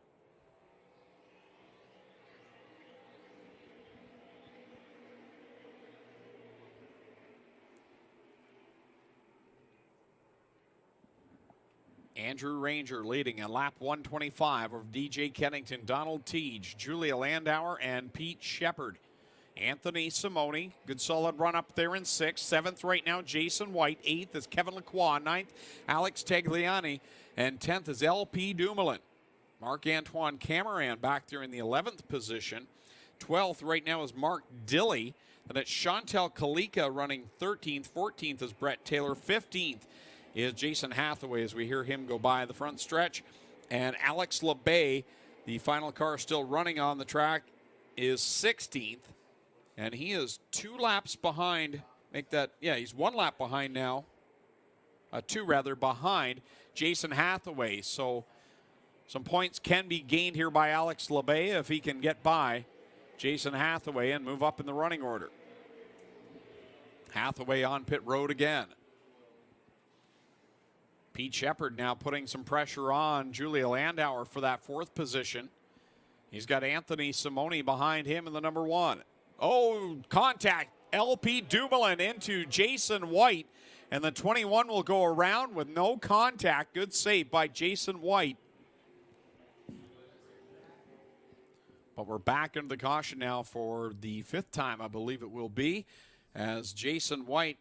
Andrew Ranger leading in lap 125 of DJ Kennington, Donald Teague, Julia Landauer, and Pete Shepard. Anthony Simoni, good solid run up there in 6th. 7th right now, Jason White. 8th is Kevin Lacroix. 9th, Alex Tagliani. And 10th is LP Dumoulin. Marc-Antoine Cameron back there in the 11th position. 12th right now is Mark Dilley. And it's Chantal Kalika running 13th. 14th is Brett Taylor. 15th is Jason Hathaway as we hear him go by the front stretch. And Alex LeBay, the final car still running on the track, is 16th. And he is 2 laps behind. He's 1 lap behind now. 2 rather behind Jason Hathaway. So some points can be gained here by Alex LeBay if he can get by Jason Hathaway and move up in the running order. Hathaway on pit road again. Pete Shepard now putting some pressure on Julia Landauer for that 4th position. He's got Anthony Simoni behind him in the number 1. Oh, contact. LP Dumoulin into Jason White. And the 21 will go around with no contact. Good save by Jason White. But we're back into the caution now for the 5th time, I believe it will be, as Jason White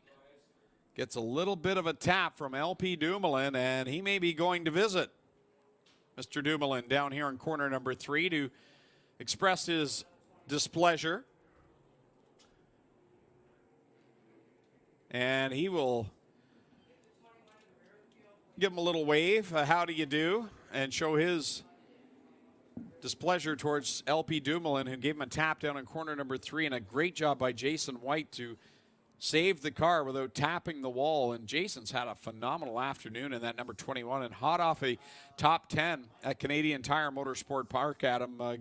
gets a little bit of a tap from LP Dumoulin, and he may be going to visit Mr. Dumoulin down here in corner number 3 to express his displeasure. And he will give him a little wave, how do you do, and show his displeasure towards LP Dumoulin, who gave him a tap down in corner number 3, and a great job by Jason White to save the car without tapping the wall. And Jason's had a phenomenal afternoon in that number 21 and hot off a top 10 at Canadian Tire Motorsport Park, Adam. A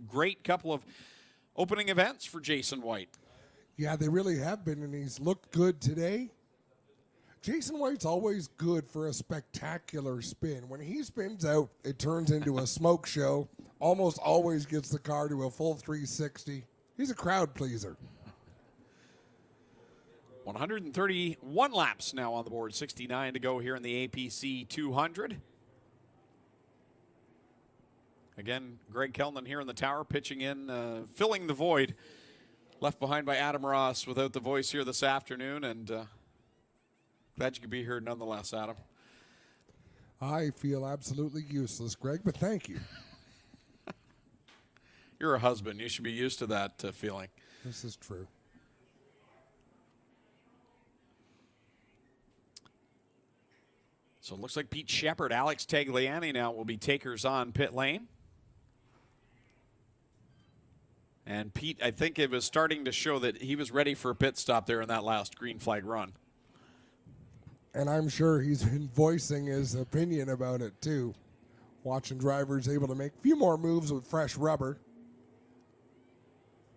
great couple of opening events for Jason White. Yeah, they really have been, and he's looked good today. Jason White's always good for a spectacular spin. When he spins out, it turns into a smoke show. Almost always gets the car to a full 360. He's a crowd pleaser. 131 laps now on the board, 69 to go here in the APC 200. Again, Greg Kellman here in the tower, pitching in, filling the void left behind by Adam Ross without the voice here this afternoon, and glad you could be here nonetheless, Adam. I feel absolutely useless, Greg, but thank you. You're a husband. You should be used to that feeling. This is true. So it looks like Pete Shepard, Alex Tagliani now will be takers on pit lane. And Pete, I think it was starting to show that he was ready for a pit stop there in that last green flag run. And I'm sure he's been voicing his opinion about it too. Watching drivers able to make a few more moves with fresh rubber.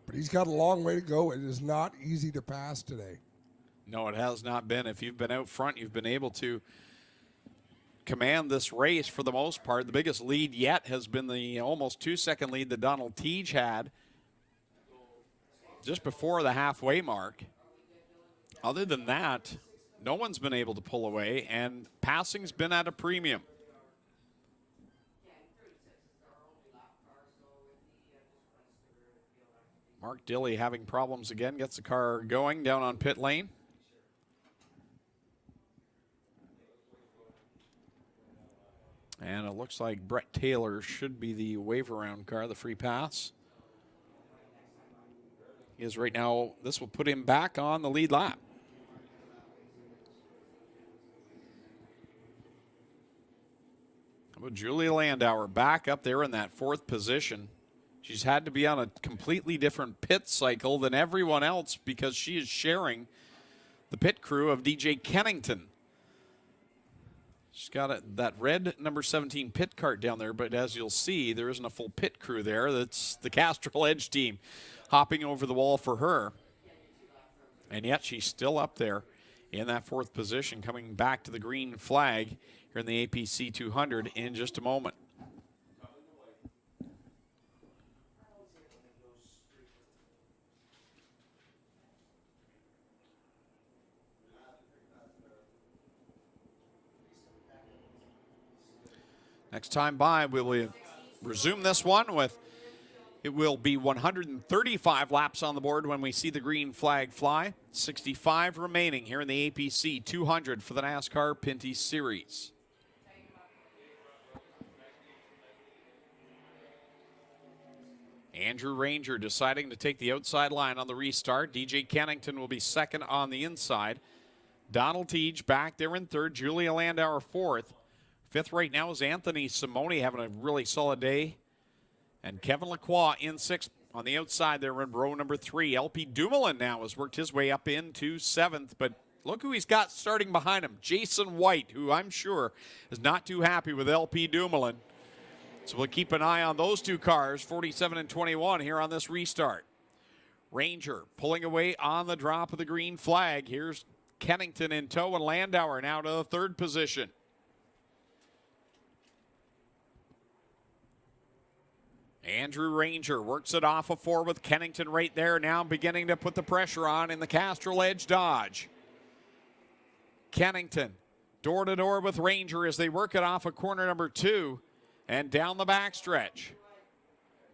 But he's got a long way to go. It is not easy to pass today. No, it has not been. If you've been out front, you've been able to command this race for the most part. The biggest lead yet has been the almost 2-second lead that Donald Teague had just before the halfway mark. Other than that, no one's been able to pull away, and passing's been at a premium. Mark Dilley having problems again, gets the car going down on pit lane. And it looks like Brett Taylor should be the wave around car, the free pass. He is right now, this will put him back on the lead lap. How about Julia Landauer back up there in that 4th position? She's had to be on a completely different pit cycle than everyone else because she is sharing the pit crew of DJ Kennington. She's got that red number 17 pit cart down there, but as you'll see, there isn't a full pit crew there. That's the Castrol Edge team hopping over the wall for her. And yet she's still up there in that 4th position, coming back to the green flag here in the APC 200 in just a moment. Next time by, we will resume this one with, it will be 135 laps on the board when we see the green flag fly. 65 remaining here in the APC 200 for the NASCAR Pinty Series. Andrew Ranger deciding to take the outside line on the restart. DJ Kennington will be second on the inside. Donald Teague back there in 3rd. Julia Landauer 4th. 5th right now is Anthony Simone having a really solid day. And Kevin Lacroix in 6th on the outside there in row number 3. LP Dumoulin now has worked his way up into 7th. But look who he's got starting behind him. Jason White, who I'm sure is not too happy with LP Dumoulin. So we'll keep an eye on those two cars, 47 and 21 here on this restart. Ranger pulling away on the drop of the green flag. Here's Kennington in tow and Landauer now to the 3rd position. Andrew Ranger works it off of 4 with Kennington right there, now beginning to put the pressure on in the Castrol Edge Dodge. Kennington door to door with Ranger as they work it off of corner number 2 and down the backstretch.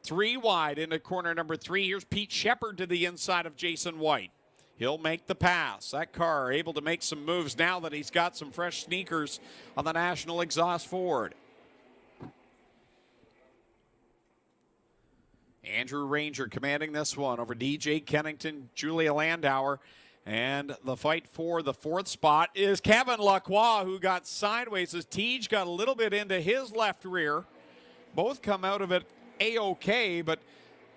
3 wide into corner number 3. Here's Pete Shepard to the inside of Jason White. He'll make the pass. That car able to make some moves now that he's got some fresh sneakers on the National Exhaust Ford. Andrew Ranger commanding this one over DJ Kennington, Julia Landauer, And the fight for the 4th spot is Kevin Lacroix, who got sideways as Teague got a little bit into his left rear. Both come out of it A-OK, but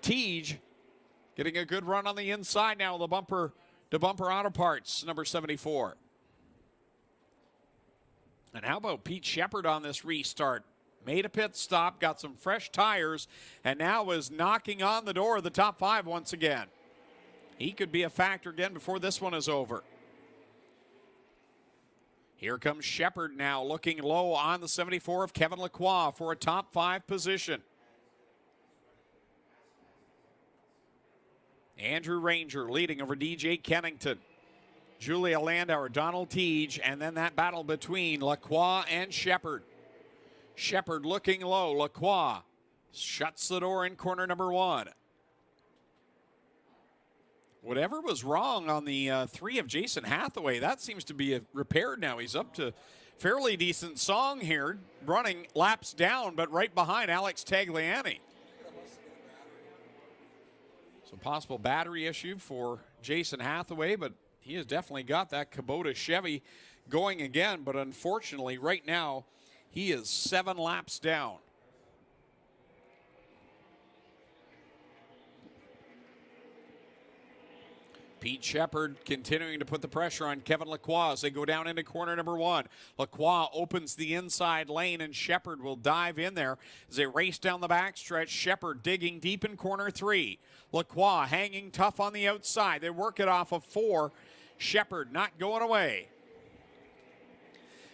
Teague getting a good run on the inside now, the bumper to bumper auto parts, number 74. And how about Pete Shepard on this restart? Made a pit stop, got some fresh tires, and now is knocking on the door of the top 5 once again. He could be a factor again before this one is over. Here comes Shepard now, looking low on the 74 of Kevin Lacroix for a top 5 position. Andrew Ranger leading over DJ Kennington. Julia Landauer, Donald Teague, and then that battle between Lacroix and Shepard. Shepard looking low. Lacroix shuts the door in corner number 1. Whatever was wrong on the 3 of Jason Hathaway, that seems to be repaired now. He's up to fairly decent song here, running laps down, but right behind Alex Tagliani. So possible battery issue for Jason Hathaway, but he has definitely got that Kubota Chevy going again. But unfortunately, right now, he is 7 laps down. Pete Shepard continuing to put the pressure on Kevin Lacroix as they go down into corner number 1. Lacroix opens the inside lane, and Shepard will dive in there as they race down the backstretch. Shepard digging deep in corner 3. Lacroix hanging tough on the outside. They work it off of 4. Shepard not going away.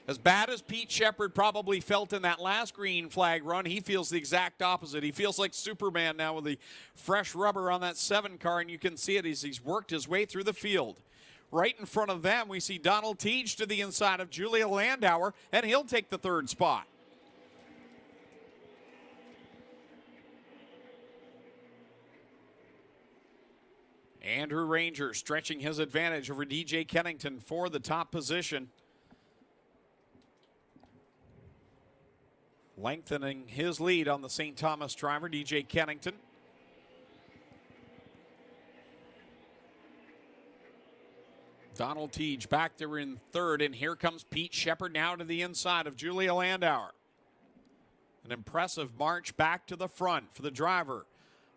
As bad as Pete Shepard probably felt in that last green flag run, he feels the exact opposite. He feels like Superman now with the fresh rubber on that 7 car, and you can see it as he's worked his way through the field. Right in front of them, we see Donald Teague to the inside of Julia Landauer, and he'll take the 3rd spot. Andrew Ranger stretching his advantage over DJ Kennington for the top position. Lengthening his lead on the St. Thomas driver, DJ Kennington. Donald Teague back there in 3rd, and here comes Pete Shepard now to the inside of Julia Landauer. An impressive march back to the front for the driver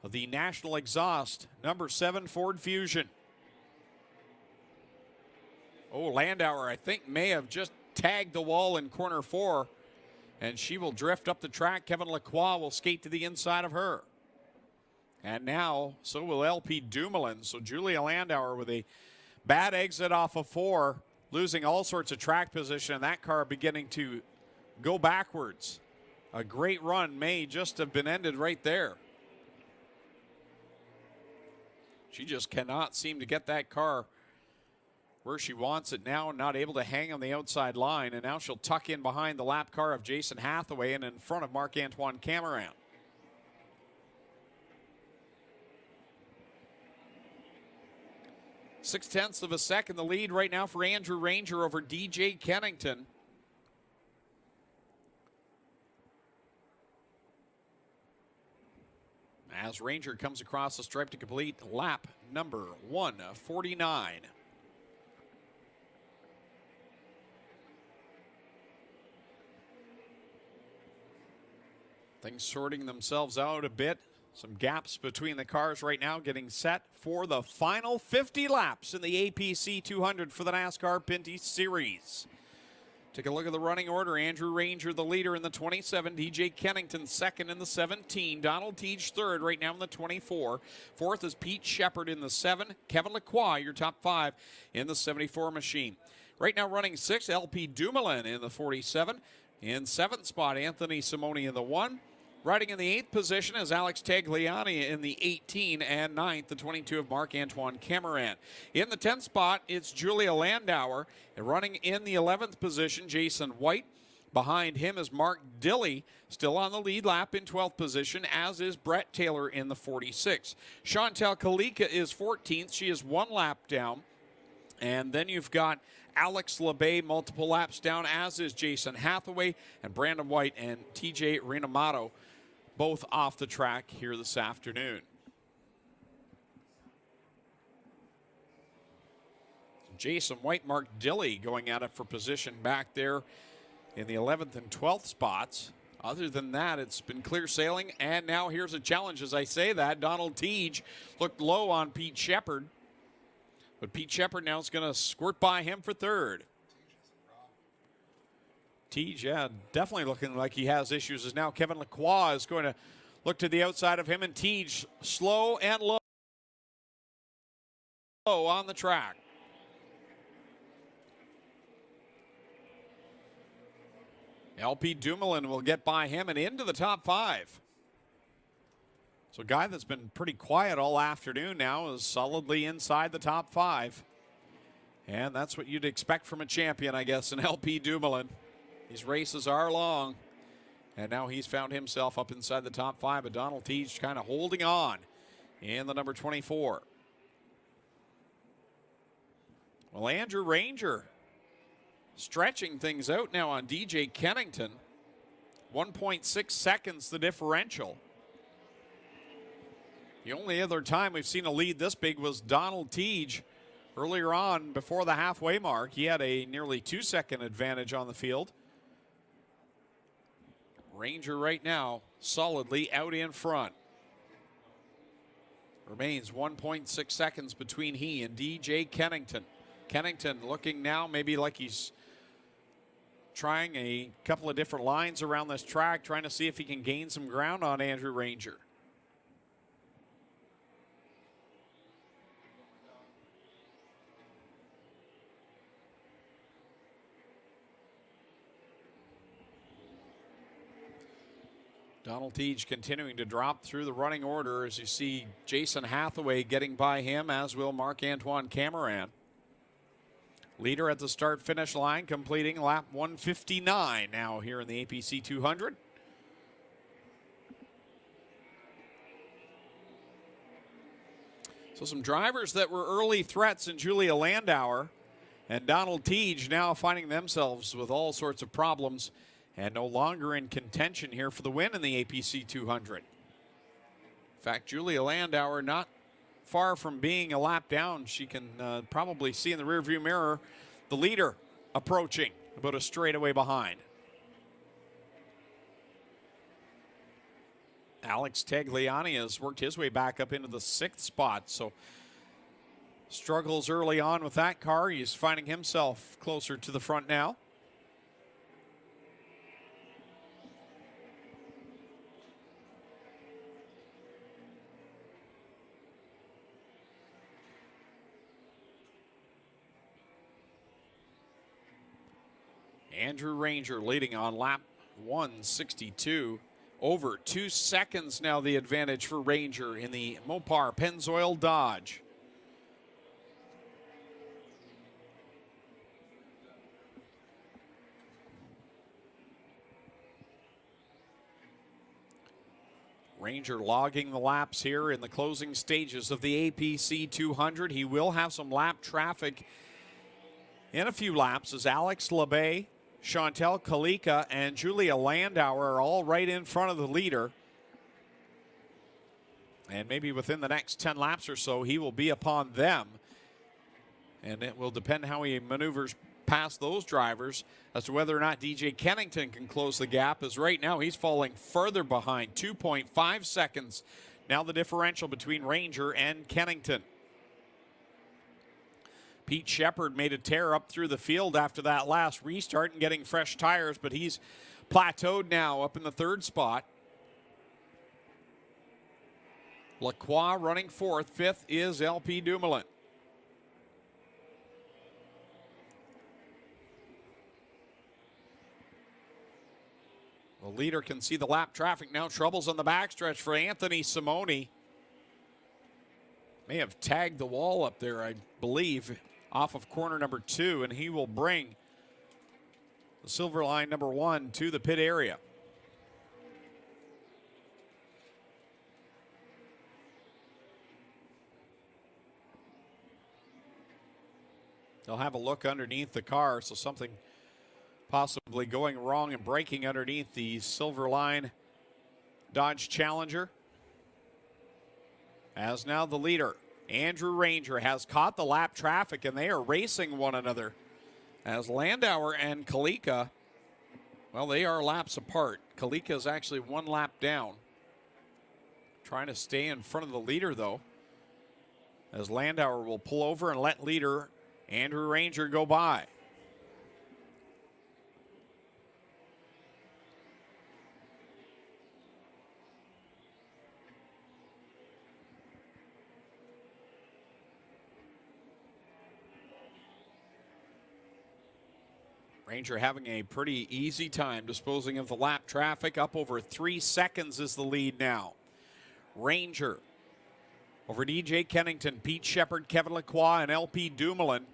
of the National Exhaust, number 7 Ford Fusion. Oh, Landauer, I think, may have just tagged the wall in corner 4. And she will drift up the track. Kevin Lacroix will skate to the inside of her. And now, so will LP Dumoulin. So Julia Landauer with a bad exit off of 4, losing all sorts of track position, and that car beginning to go backwards. A great run may just have been ended right there. She just cannot seem to get that car where she wants it now, not able to hang on the outside line, and now she'll tuck in behind the lap car of Jason Hathaway and in front of Marc-Antoine Cameron. Six-tenths of a second the lead right now for Andrew Ranger over DJ Kennington. As Ranger comes across the stripe to complete lap number 149. Things sorting themselves out a bit. Some gaps between the cars right now, getting set for the final 50 laps in the APC 200 for the NASCAR Pinty Series. Take a look at the running order. Andrew Ranger, the leader in the 27. DJ Kennington, second in the 17. Donald Teague, third right now in the 24. Fourth is Pete Shepard in the 7. Kevin Lacroix, your top 5 in the 74 machine. Right now running 6, LP Dumoulin in the 47. In 7th spot, Anthony Simoni in the 1. Riding in the 8th position is Alex Tagliani in the 18, and 9th, the 22 of Marc-Antoine Cameron. In the 10th spot, it's Julia Landauer. And running in the 11th position, Jason White. Behind him is Mark Dilley, still on the lead lap in 12th position, as is Brett Taylor in the 46. Chantal Kalika is 14th. She is 1 lap down. And then you've got Alex LeBay multiple laps down, as is Jason Hathaway, and Brandon White and TJ Rinamato, both off the track here this afternoon. Jason White, Mark Dilley going at it for position back there in the 11th and 12th spots. Other than that, it's been clear sailing. And now here's a challenge as I say that. Donald Teague looked low on Pete Shepard. But Pete Shepard now is going to squirt by him for third. Teague, yeah, definitely looking like he has issues. As now Kevin Lacroix is going to look to the outside of him. And Teague slow and low on the track. LP Dumoulin will get by him and into the top 5. So a guy that's been pretty quiet all afternoon now is solidly inside the top 5. And that's what you'd expect from a champion, I guess, in LP Dumoulin. These races are long. And now he's found himself up inside the top 5. But Donald Teague kind of holding on in the number 24. Well, Andrew Ranger stretching things out now on DJ Kennington. 1.6 seconds the differential. The only other time we've seen a lead this big was Donald Teague earlier on before the halfway mark. He had a nearly 2-second advantage on the field. Ranger right now solidly out in front. Remains 1.6 seconds between he and DJ Kennington. Kennington looking now maybe like he's trying a couple of different lines around this track, trying to see if he can gain some ground on Andrew Ranger. Donald Teague continuing to drop through the running order as you see Jason Hathaway getting by him, as will Marc-Antoine Cameron. Leader at the start-finish line, completing lap 159 now here in the APC 200. So some drivers that were early threats in Julia Landauer and Donald Teague now finding themselves with all sorts of problems and no longer in contention here for the win in the APC 200. In fact, Julia Landauer not far from being a lap down. She can probably see in the rearview mirror the leader approaching about a straightaway behind. Alex Tagliani has worked his way back up into the 6th spot, so struggles early on with that car. He's finding himself closer to the front now. Andrew Ranger leading on lap 162. Over 2 seconds now the advantage for Ranger in the Mopar Pennzoil Dodge. Ranger logging the laps here in the closing stages of the APC 200. He will have some lap traffic in a few laps as Alex LeBay, Chantel Kalika, and Julia Landauer are all right in front of the leader. And maybe within the next 10 laps or so, he will be upon them. And it will depend how he maneuvers past those drivers as to whether or not DJ Kennington can close the gap, as right now he's falling further behind, 2.5 seconds. Now the differential between Ranger and Kennington. Pete Shepard made a tear up through the field after that last restart and getting fresh tires, but he's plateaued now up in the 3rd spot. Lacroix running 4th. 5th is LP Dumoulin. The leader can see the lap traffic now. Troubles on the backstretch for Anthony Simoni. May have tagged the wall up there, I believe, off of corner number 2, and he will bring the silver line number 1 to the pit area. They'll have a look underneath the car, so something possibly going wrong and breaking underneath the silver line Dodge Challenger. As now the leader Andrew Ranger has caught the lap traffic, and they are racing one another. As Landauer and Kalika, well, they are laps apart. Kalika is actually one lap down. Trying to stay in front of the leader, though, as Landauer will pull over and let leader Andrew Ranger go by. Ranger having a pretty easy time disposing of the lap traffic. Up over 3 seconds is the lead now. Ranger over DJ Kennington, Pete Shepard, Kevin Lacroix, and LP Dumoulin.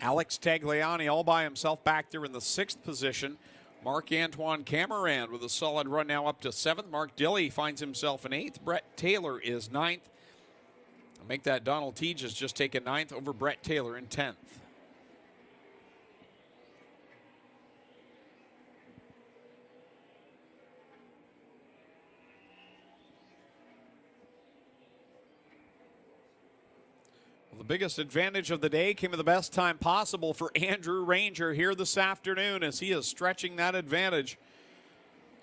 Alex Tagliani all by himself back there in the 6th position. Marc-Antoine Cameron with a solid run now up to 7th. Mark Dilley finds himself in 8th. Brett Taylor is 9th. Make that Donald Teague has just taken 9th over Brett Taylor in 10th. The biggest advantage of the day came at the best time possible for Andrew Ranger here this afternoon as he is stretching that advantage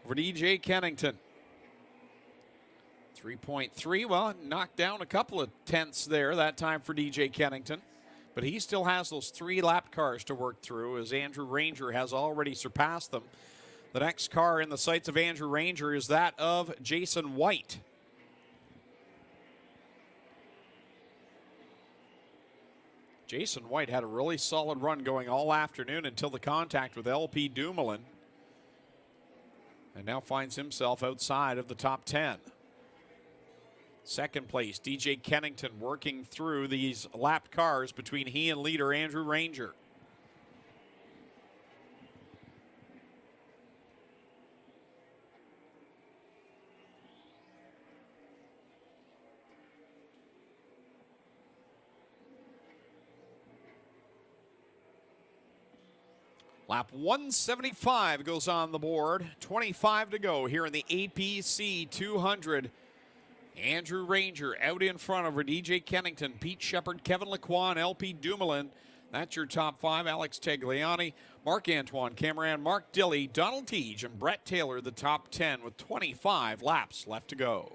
over DJ Kennington. 3.3, well, knocked down a couple of tenths there that time for DJ Kennington. But he still has those 3 lap cars to work through as Andrew Ranger has already surpassed them. The next car in the sights of Andrew Ranger is that of Jason White. Jason White had a really solid run going all afternoon until the contact with LP Dumoulin, and now finds himself outside of the top 10. Second place, DJ Kennington working through these lapped cars between he and leader Andrew Ranger. Lap 175 goes on the board. 25 to go here in the APC 200. Andrew Ranger out in front over DJ Kennington, Pete Shepard, Kevin Lacroix, and LP Dumoulin. That's your top 5. Alex Tagliani, Marc-Antoine Cameron, Mark Dilley, Donald Teague, and Brett Taylor, the top 10 with 25 laps left to go.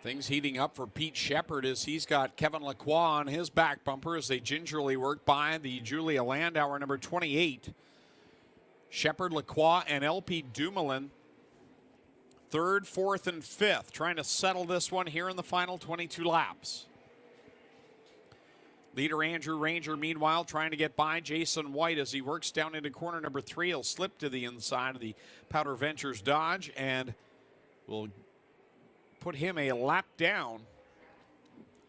Things heating up for Pete Shepard as he's got Kevin Lacroix on his back bumper as they gingerly work by the Julia Landauer, number 28. Shepard, Lacroix, and LP Dumoulin, 3rd, 4th, and 5th, trying to settle this one here in the final 22 laps. Leader Andrew Ranger, meanwhile, trying to get by Jason White as he works down into corner number 3. He'll slip to the inside of the Powder Ventures Dodge and will put him a lap down.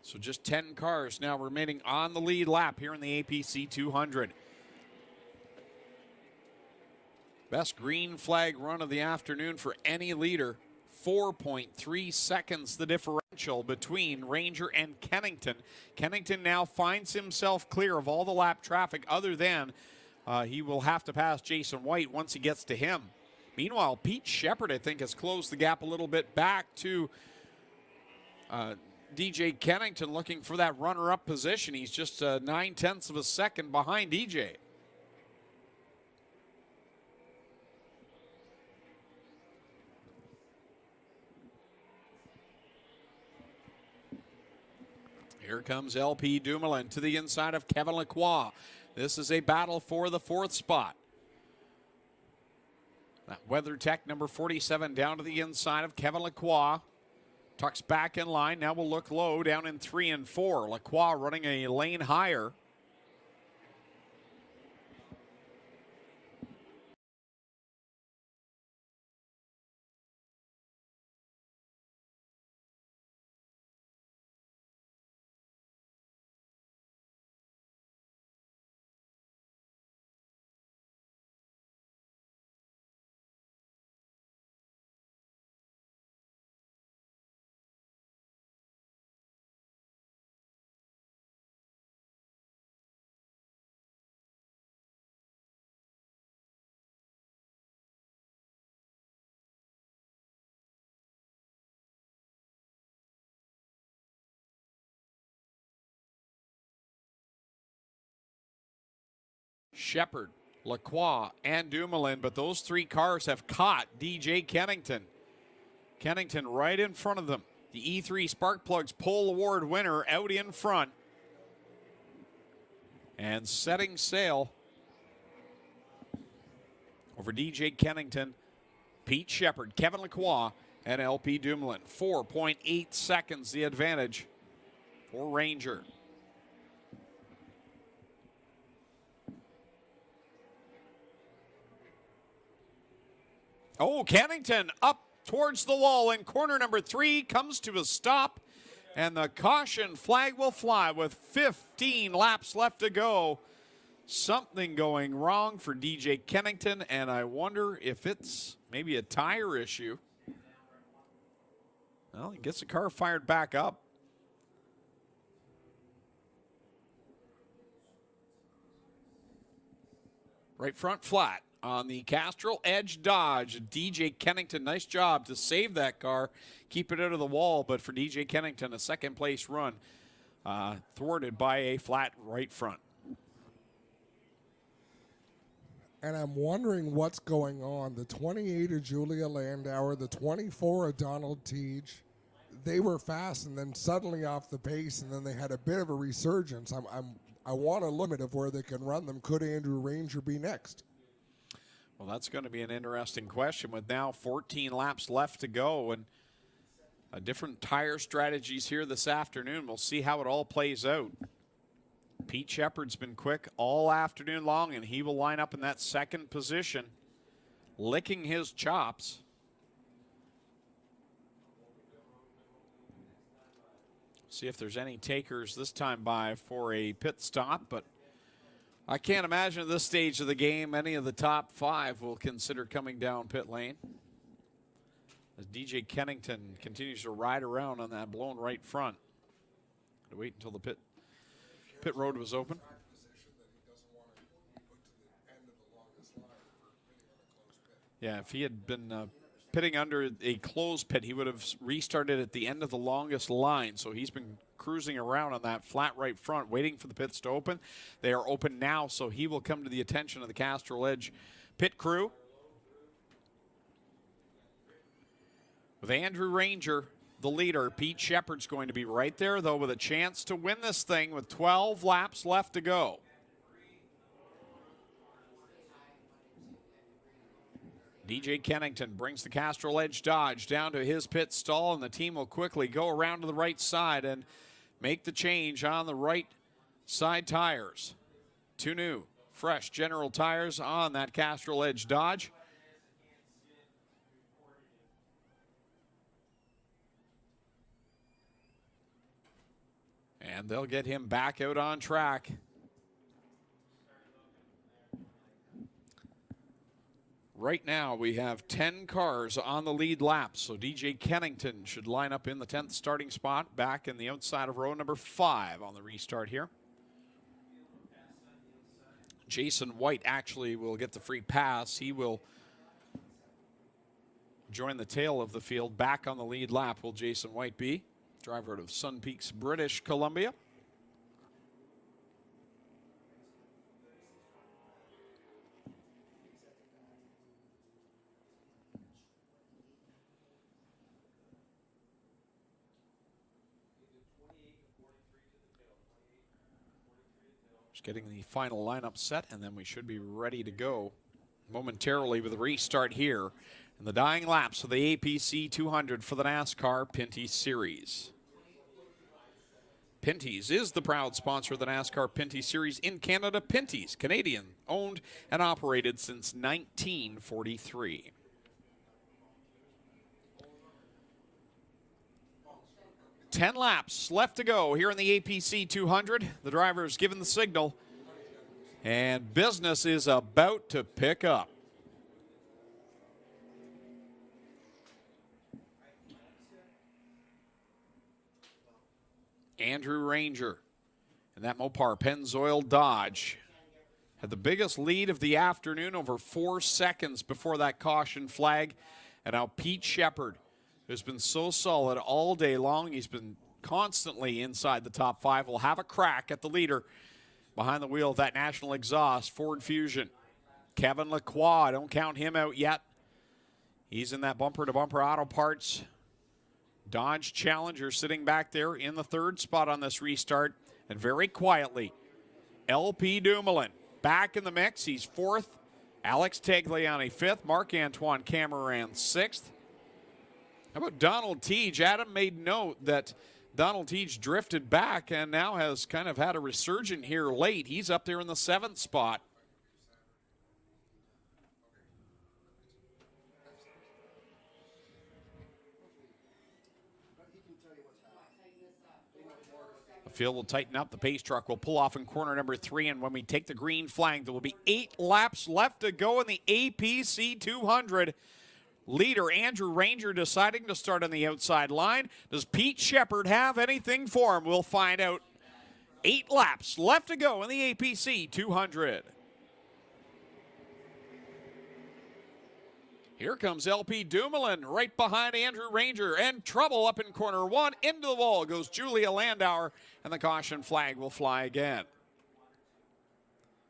So just 10 cars now remaining on the lead lap here in the APC 200. Best green flag run of the afternoon for any leader. 4.3 seconds the differential between Ranger and Kennington. Kennington now finds himself clear of all the lap traffic other than he will have to pass Jason White once he gets to him. Meanwhile, Pete Shepard, I think, has closed the gap a little bit back to DJ Kennington, looking for that runner-up position. He's just 9/10 of a second behind DJ. Here comes LP Dumoulin to the inside of Kevin Lacroix. This is a battle for the 4th spot. That WeatherTech number 47 down to the inside of Kevin Lacroix. Tucks back in line. Now we'll look low down in 3 and 4. Lacroix running a lane higher. Shepard, Lacroix, and Dumoulin, but those three cars have caught DJ Kennington. Kennington right in front of them. The E3 Sparkplugs Pole Award winner out in front. And setting sail over DJ Kennington, Pete Shepard, Kevin Lacroix, and LP Dumoulin. 4.8 seconds the advantage for Ranger. Oh, Kennington up towards the wall in corner number 3, comes to a stop, and the caution flag will fly with 15 laps left to go. Something going wrong for DJ Kennington, and I wonder if it's maybe a tire issue. Well, he gets the car fired back up. Right front flat on the Castrol Edge Dodge. DJ Kennington, nice job to save that car, keep it out of the wall, but for DJ Kennington, a second place run thwarted by a flat right front. And I'm wondering what's going on. The 28 of Julia Landauer, the 24 of Donald Teague, they were fast and then suddenly off the pace, and then they had a bit of a resurgence. I want a limit of where they can run them. Could Andrew Ranger be next? Well, that's going to be an interesting question with now 14 laps left to go and different tire strategies here this afternoon. We'll see how it all plays out. Pete Shepard's been quick all afternoon long, and he will line up in that second position, licking his chops. See if there's any takers this time by for a pit stop, but I can't imagine at this stage of the game any of the top 5 will consider coming down pit lane. As DJ Kennington continues to ride around on that blown right front. To wait until the pit road was open. Yeah, if he had been pitting under a closed pit, he would have restarted at the end of the longest line. So he's been cruising around on that flat right front, waiting for the pits to open. They are open now, so he will come to the attention of the Castrol Edge pit crew. With Andrew Ranger, the leader, Pete Shepard's going to be right there, though, with a chance to win this thing with 12 laps left to go. DJ Kennington brings the Castrol Edge Dodge down to his pit stall, and the team will quickly go around to the right side and make the change on the right side tires. 2 new, fresh General tires on that Castrol Edge Dodge. And they'll get him back out on track. Right now, we have 10 cars on the lead lap, so DJ Kennington should line up in the 10th starting spot, back in the outside of row number 5 on the restart here. Jason White actually will get the free pass. He will join the tail of the field. Back on the lead lap will Jason White be. Driver out of Sun Peaks, British Columbia. Just getting the final lineup set, and then we should be ready to go momentarily with the restart here in the dying laps of the APC 200 for the NASCAR Pinty Series. Pinty's is the proud sponsor of the NASCAR Pinty Series in Canada. Pinty's, Canadian, owned and operated since 1943. Ten laps left to go here in the APC 200. The driver's given the signal, and business is about to pick up. Andrew Ranger and that Mopar Pennzoil Dodge had the biggest lead of the afternoon, over 4 seconds before that caution flag. And now Pete Shepard, who's been so solid all day long, he's been constantly inside the top 5, will have a crack at the leader behind the wheel of that National Exhaust Ford Fusion. Kevin Lacroix, don't count him out yet. He's in that bumper-to-bumper auto parts Dodge Challenger, sitting back there in the third spot on this restart. And very quietly, LP Dumoulin back in the mix. He's fourth. Alex Tagliani fifth. Marc-Antoine Cameron sixth. How about Donald Teague? Adam made note that Donald Teague drifted back and now has kind of had a resurgence here late. He's up there in the seventh spot. The field will tighten up. The pace truck will pull off in corner number 3. And when we take the green flag, there will be 8 laps left to go in the APC 200. Leader Andrew Ranger deciding to start on the outside line. Does Pete Shepard have anything for him? We'll find out. 8 laps left to go in the APC 200. Here comes LP Dumoulin right behind Andrew Ranger, and trouble up in corner 1. Into the wall goes Julia Landauer, and the caution flag will fly again.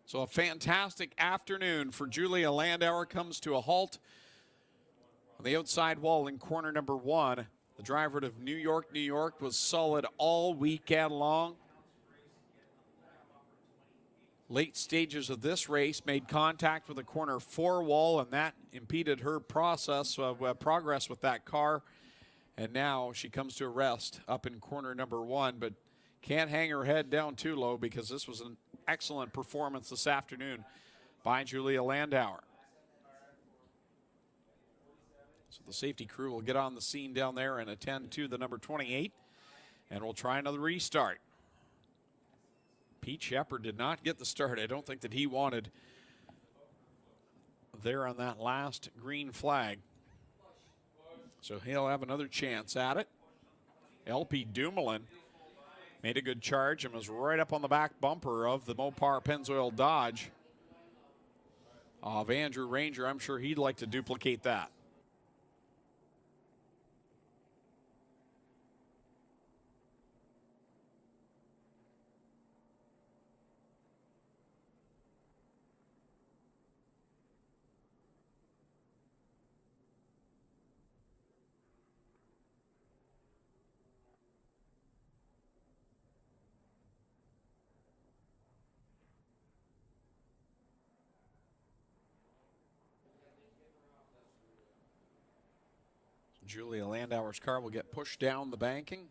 So a fantastic afternoon for Julia Landauer comes to a halt on the outside wall in corner number 1. The driver of New York, New York was solid all weekend long. Late stages of this race made contact with the corner 4 wall, and that impeded her progress with that car. And now she comes to a rest up in corner number 1, but can't hang her head down too low because this was an excellent performance this afternoon by Julia Landauer. So the safety crew will get on the scene down there and attend to the number 28, and we'll try another restart. Pete Shepard did not get the start. I don't think that he wanted there on that last green flag. So he'll have another chance at it. LP Dumoulin made a good charge and was right up on the back bumper of the Mopar Pennzoil Dodge of Andrew Ranger. I'm sure he'd like to duplicate that. Julia Landauer's car will get pushed down the banking,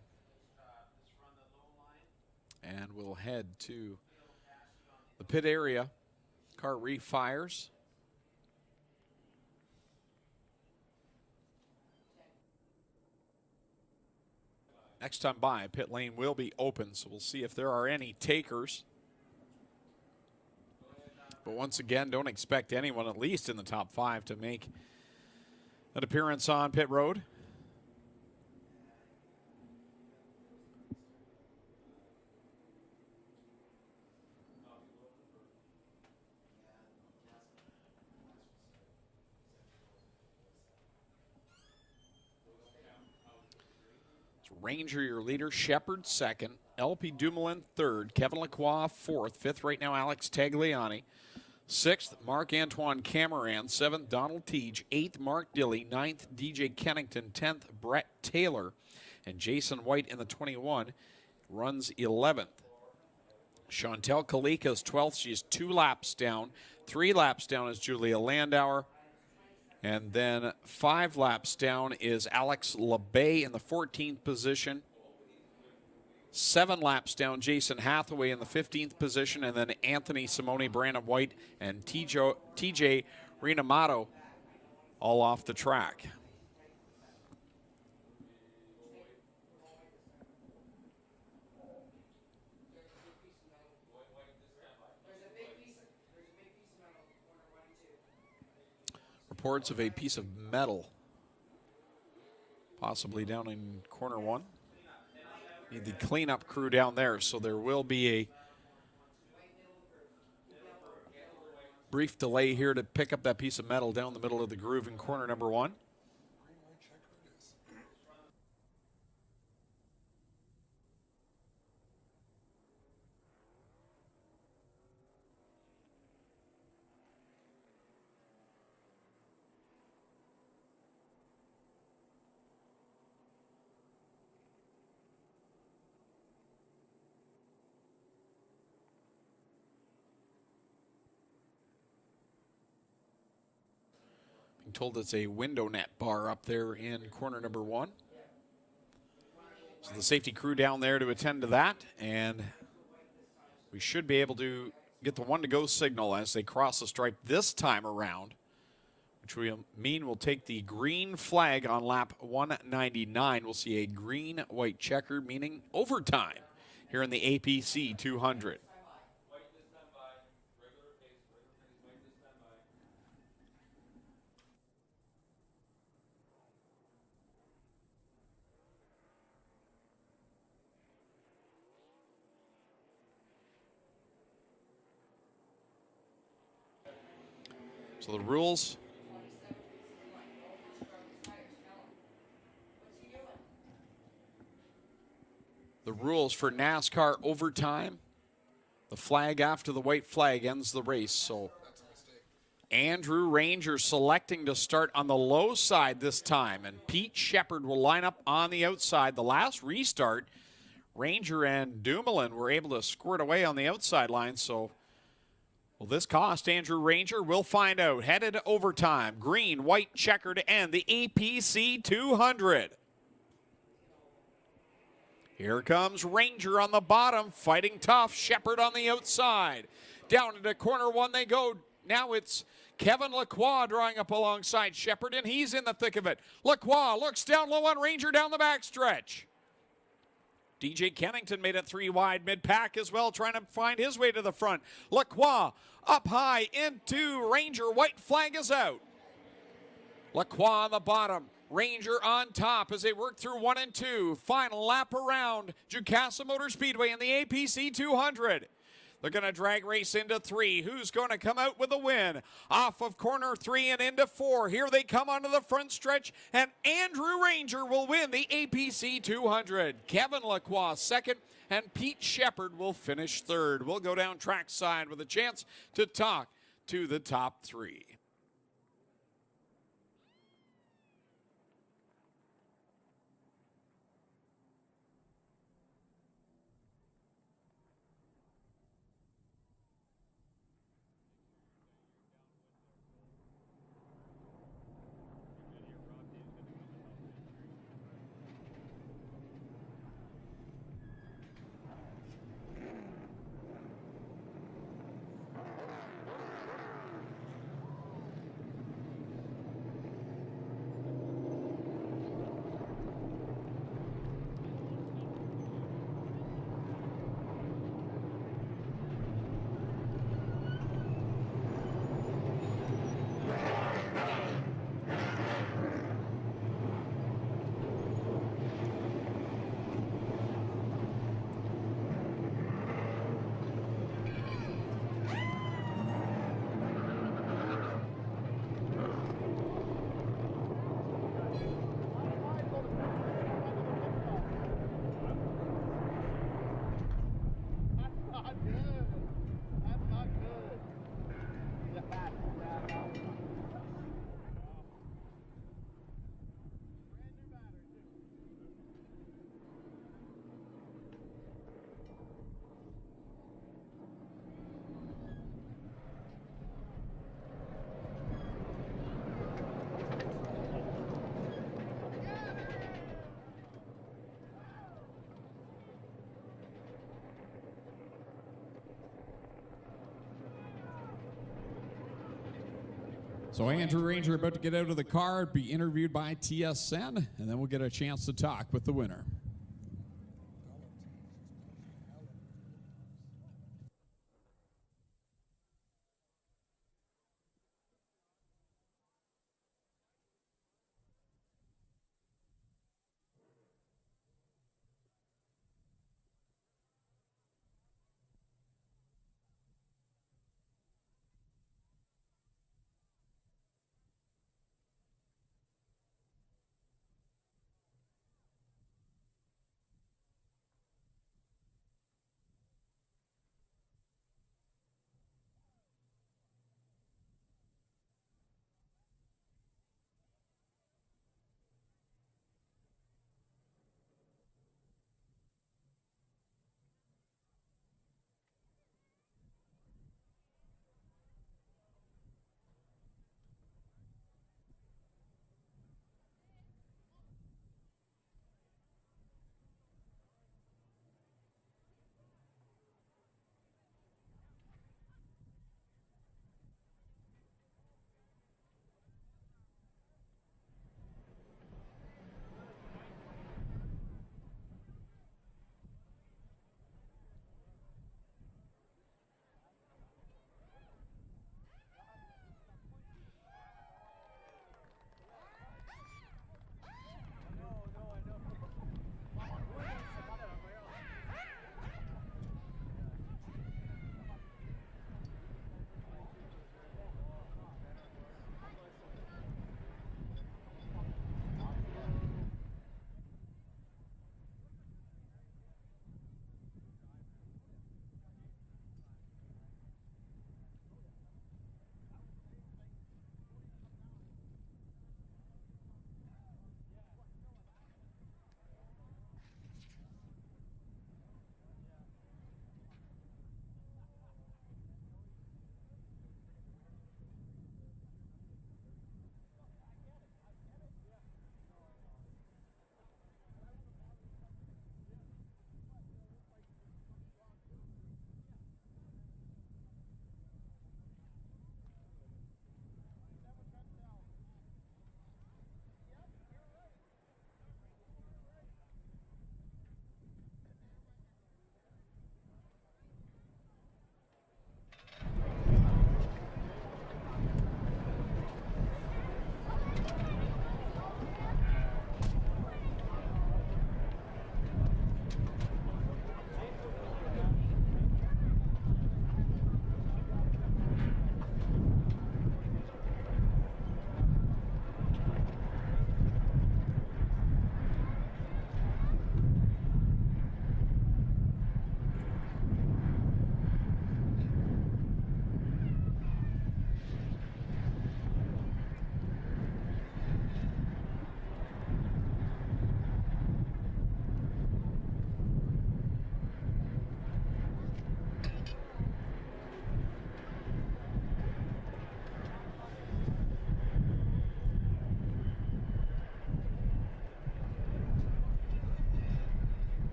and we'll head to the pit area. Car refires. Next time by, pit lane will be open, so we'll see if there are any takers. But once again, don't expect anyone, at least in the top 5, to make an appearance on pit road. Ranger, your leader. Shepard, second. LP Dumoulin, third. Kevin Lacroix, fourth. Fifth right now, Alex Tagliani. Sixth, Marc-Antoine Cameron. Seventh, Donald Teague. Eighth, Mark Dilley. Ninth, DJ Kennington. 10th, Brett Taylor. And Jason White in the 21 runs 11th. Chantel Kalika is 12th. She's 2 laps down. 3 laps down is Julia Landauer. And then 5 laps down is Alex LeBay in the 14th position. 7 laps down, Jason Hathaway in the 15th position. And then Anthony Simone, Brandon White, and TJ Rinamato all off the track. Reports of a piece of metal possibly down in corner 1. Need the cleanup crew down there, so there will be a brief delay here to pick up that piece of metal down the middle of the groove in corner number 1. told it's a window net bar up there in corner number 1. So the safety crew down there to attend to that, and we should be able to get the 1-to-go signal as they cross the stripe this time around, which will mean we'll take the green flag on lap 199. We'll see a green, white checker, meaning overtime here in the APC 200. So the rules. The rules for NASCAR overtime. The flag after the white flag ends the race. So Andrew Ranger selecting to start on the low side this time. And Pete Shepard will line up on the outside. The last restart, Ranger and Dumoulin were able to squirt away on the outside line. So will this cost Andrew Ranger? We'll find out. Headed to overtime. Green, white, checkered, and the APC 200. Here comes Ranger on the bottom, fighting tough. Shepard on the outside. Down into corner 1 they go. Now it's Kevin Lacroix drawing up alongside Shepard, and he's in the thick of it. Lacroix looks down low on Ranger down the backstretch. DJ Kennington made it 3 wide mid-pack as well, trying to find his way to the front. Lacroix up high into Ranger. White flag is out. Lacroix on the bottom. Ranger on top as they work through 1 and 2. Final lap around Jukasa Motor Speedway in the APC 200. They're going to drag race into 3. Who's going to come out with a win? Off of corner 3 and into 4. Here they come onto the front stretch, and Andrew Ranger will win the APC 200. Kevin Lacroix second, and Pete Shepard will finish third. We'll go down trackside with a chance to talk to the top 3. So Andrew Ranger about to get out of the car, be interviewed by TSN, and then we'll get a chance to talk with the winner.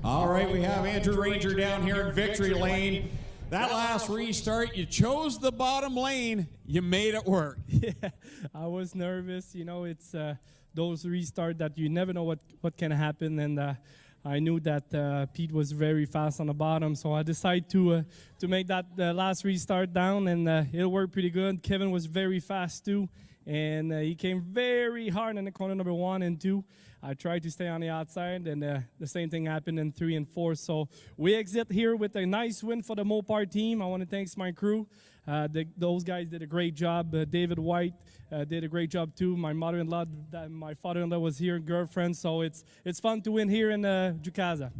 All right, we have Andrew Ranger down here in victory lane. That last restart, you chose the bottom lane. You made it work. Yeah, I was nervous. You know, it's those restarts that you never know what can happen. And I knew that Pete was very fast on the bottom, so I decided to make that last restart down, and it worked pretty good. Kevin was very fast too, and he came very hard in the corner number 1 and 2. I tried to stay on the outside, and the same thing happened in 3 and 4. So we exit here with a nice win for the Mopar team. I want to thank my crew. Those guys did a great job. David White did a great job too. My mother-in-law, my father-in-law was here, girlfriend. So it's fun to win here in Jukasa.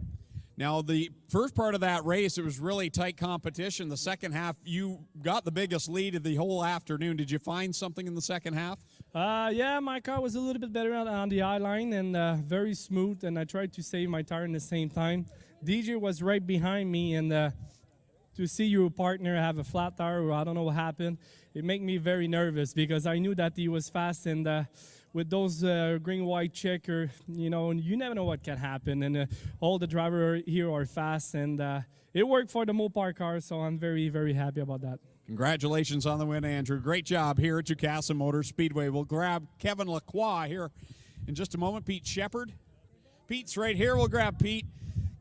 Now, the first part of that race, it was really tight competition. The second half, you got the biggest lead of the whole afternoon. Did you find something in the second half? Yeah, my car was a little bit better on the eye line and very smooth, and I tried to save my tire in the same time. DJ was right behind me, and to see your partner have a flat tire, or I don't know what happened, it made me very nervous because I knew that he was fast, and with those green-white checker, you know, you never know what can happen, and all the drivers here are fast, and it worked for the Mopar car, so I'm very, very happy about that. Congratulations on the win, Andrew. Great job here at Jukasa Motor Speedway. We'll grab Kevin Lacroix here in just a moment. Pete Shepard. Pete's right here. We'll grab Pete.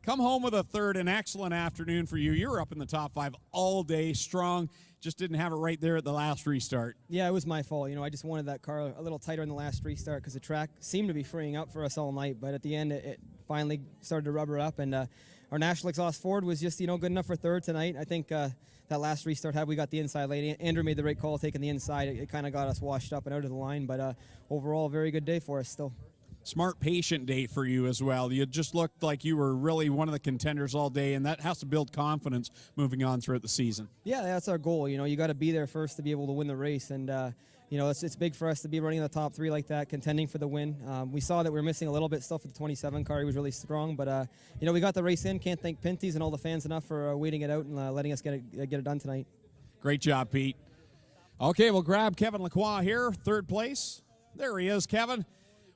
Come home with a third. An excellent afternoon for you. You're up in the top 5 all day strong. Just didn't have it right there at the last restart. Yeah, it was my fault. You know, I just wanted that car a little tighter in the last restart because the track seemed to be freeing up for us all night. But at the end, it finally started to rubber up. And our National Exhaust Ford was just, you know, good enough for third tonight. I think that last restart, had we got the inside lane, Andrew made the right call taking the inside. It kind of got us washed up and out of the line. But overall, very good day for us still. Smart, patient day for you as well. You just looked like you were really one of the contenders all day, and that has to build confidence moving on throughout the season. Yeah, that's our goal. You know, you got to be there first to be able to win the race, and you know, it's big for us to be running in the top 3 like that, contending for the win. We saw that we were missing a little bit still for the 27 car. He was really strong, but you know, we got the race in. Can't thank Pinty's and all the fans enough for waiting it out and letting us get it done tonight. Great job, Pete. Okay, we'll grab Kevin Lacroix here, third place. There he is, Kevin.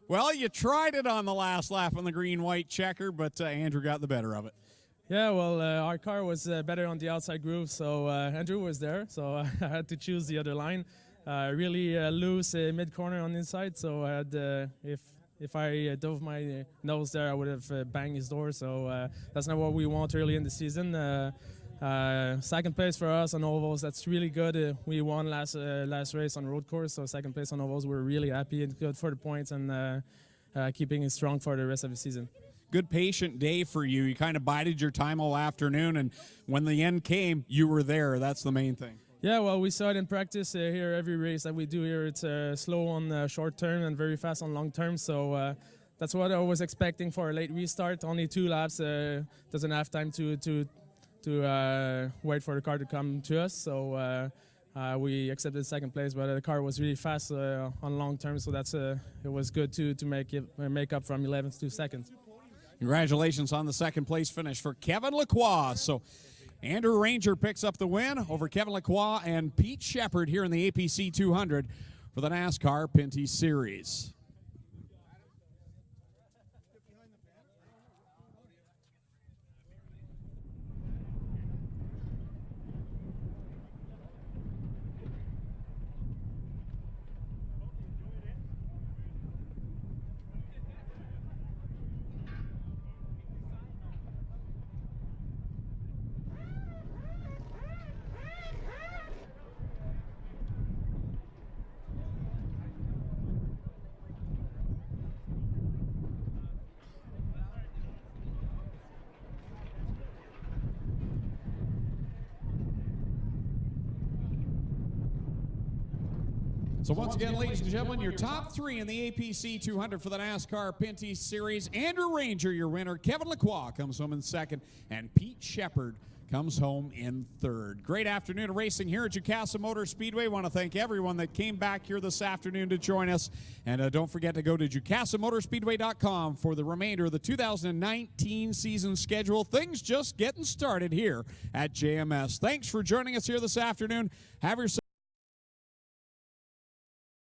Well, you tried it on the last lap on the green-white checker, but Andrew got the better of it. Yeah, well, our car was better on the outside groove, so Andrew was there, so I had to choose the other line. Really loose mid-corner on the inside, so I had, if I dove my nose there, I would have banged his door, so that's not what we want early in the season. Second place for us on ovals, that's really good. We won last race on road course, so second place on ovals, we're really happy and good for the points and keeping it strong for the rest of the season. Good patient day for you. You kind of bided your time all afternoon, and when the end came, you were there. That's the main thing. Yeah, well, we saw it in practice here. Every race that we do here, it's slow on short term and very fast on long term, so that's what I was expecting for a late restart. Only 2 laps, doesn't have time to wait for the car to come to us, so we accepted second place, but the car was really fast on long term, so that's it was good to make up from 11th to second. Congratulations on the second place finish for Kevin Lacroix. So Andrew Ranger picks up the win over Kevin Lacroix and Pete Shepard here in the APC 200 for the NASCAR Pinty Series. So once again, ladies and gentlemen, your top 3 in the APC 200 for the NASCAR Pinty Series. Andrew Ranger, your winner. Kevin Lacroix comes home in second. And Pete Shepard comes home in third. Great afternoon of racing here at Jukasa Motor Speedway. Want to thank everyone that came back here this afternoon to join us. And don't forget to go to JukasaMotorspeedway.com for the remainder of the 2019 season schedule. Things just getting started here at JMS. Thanks for joining us here this afternoon. Have yourself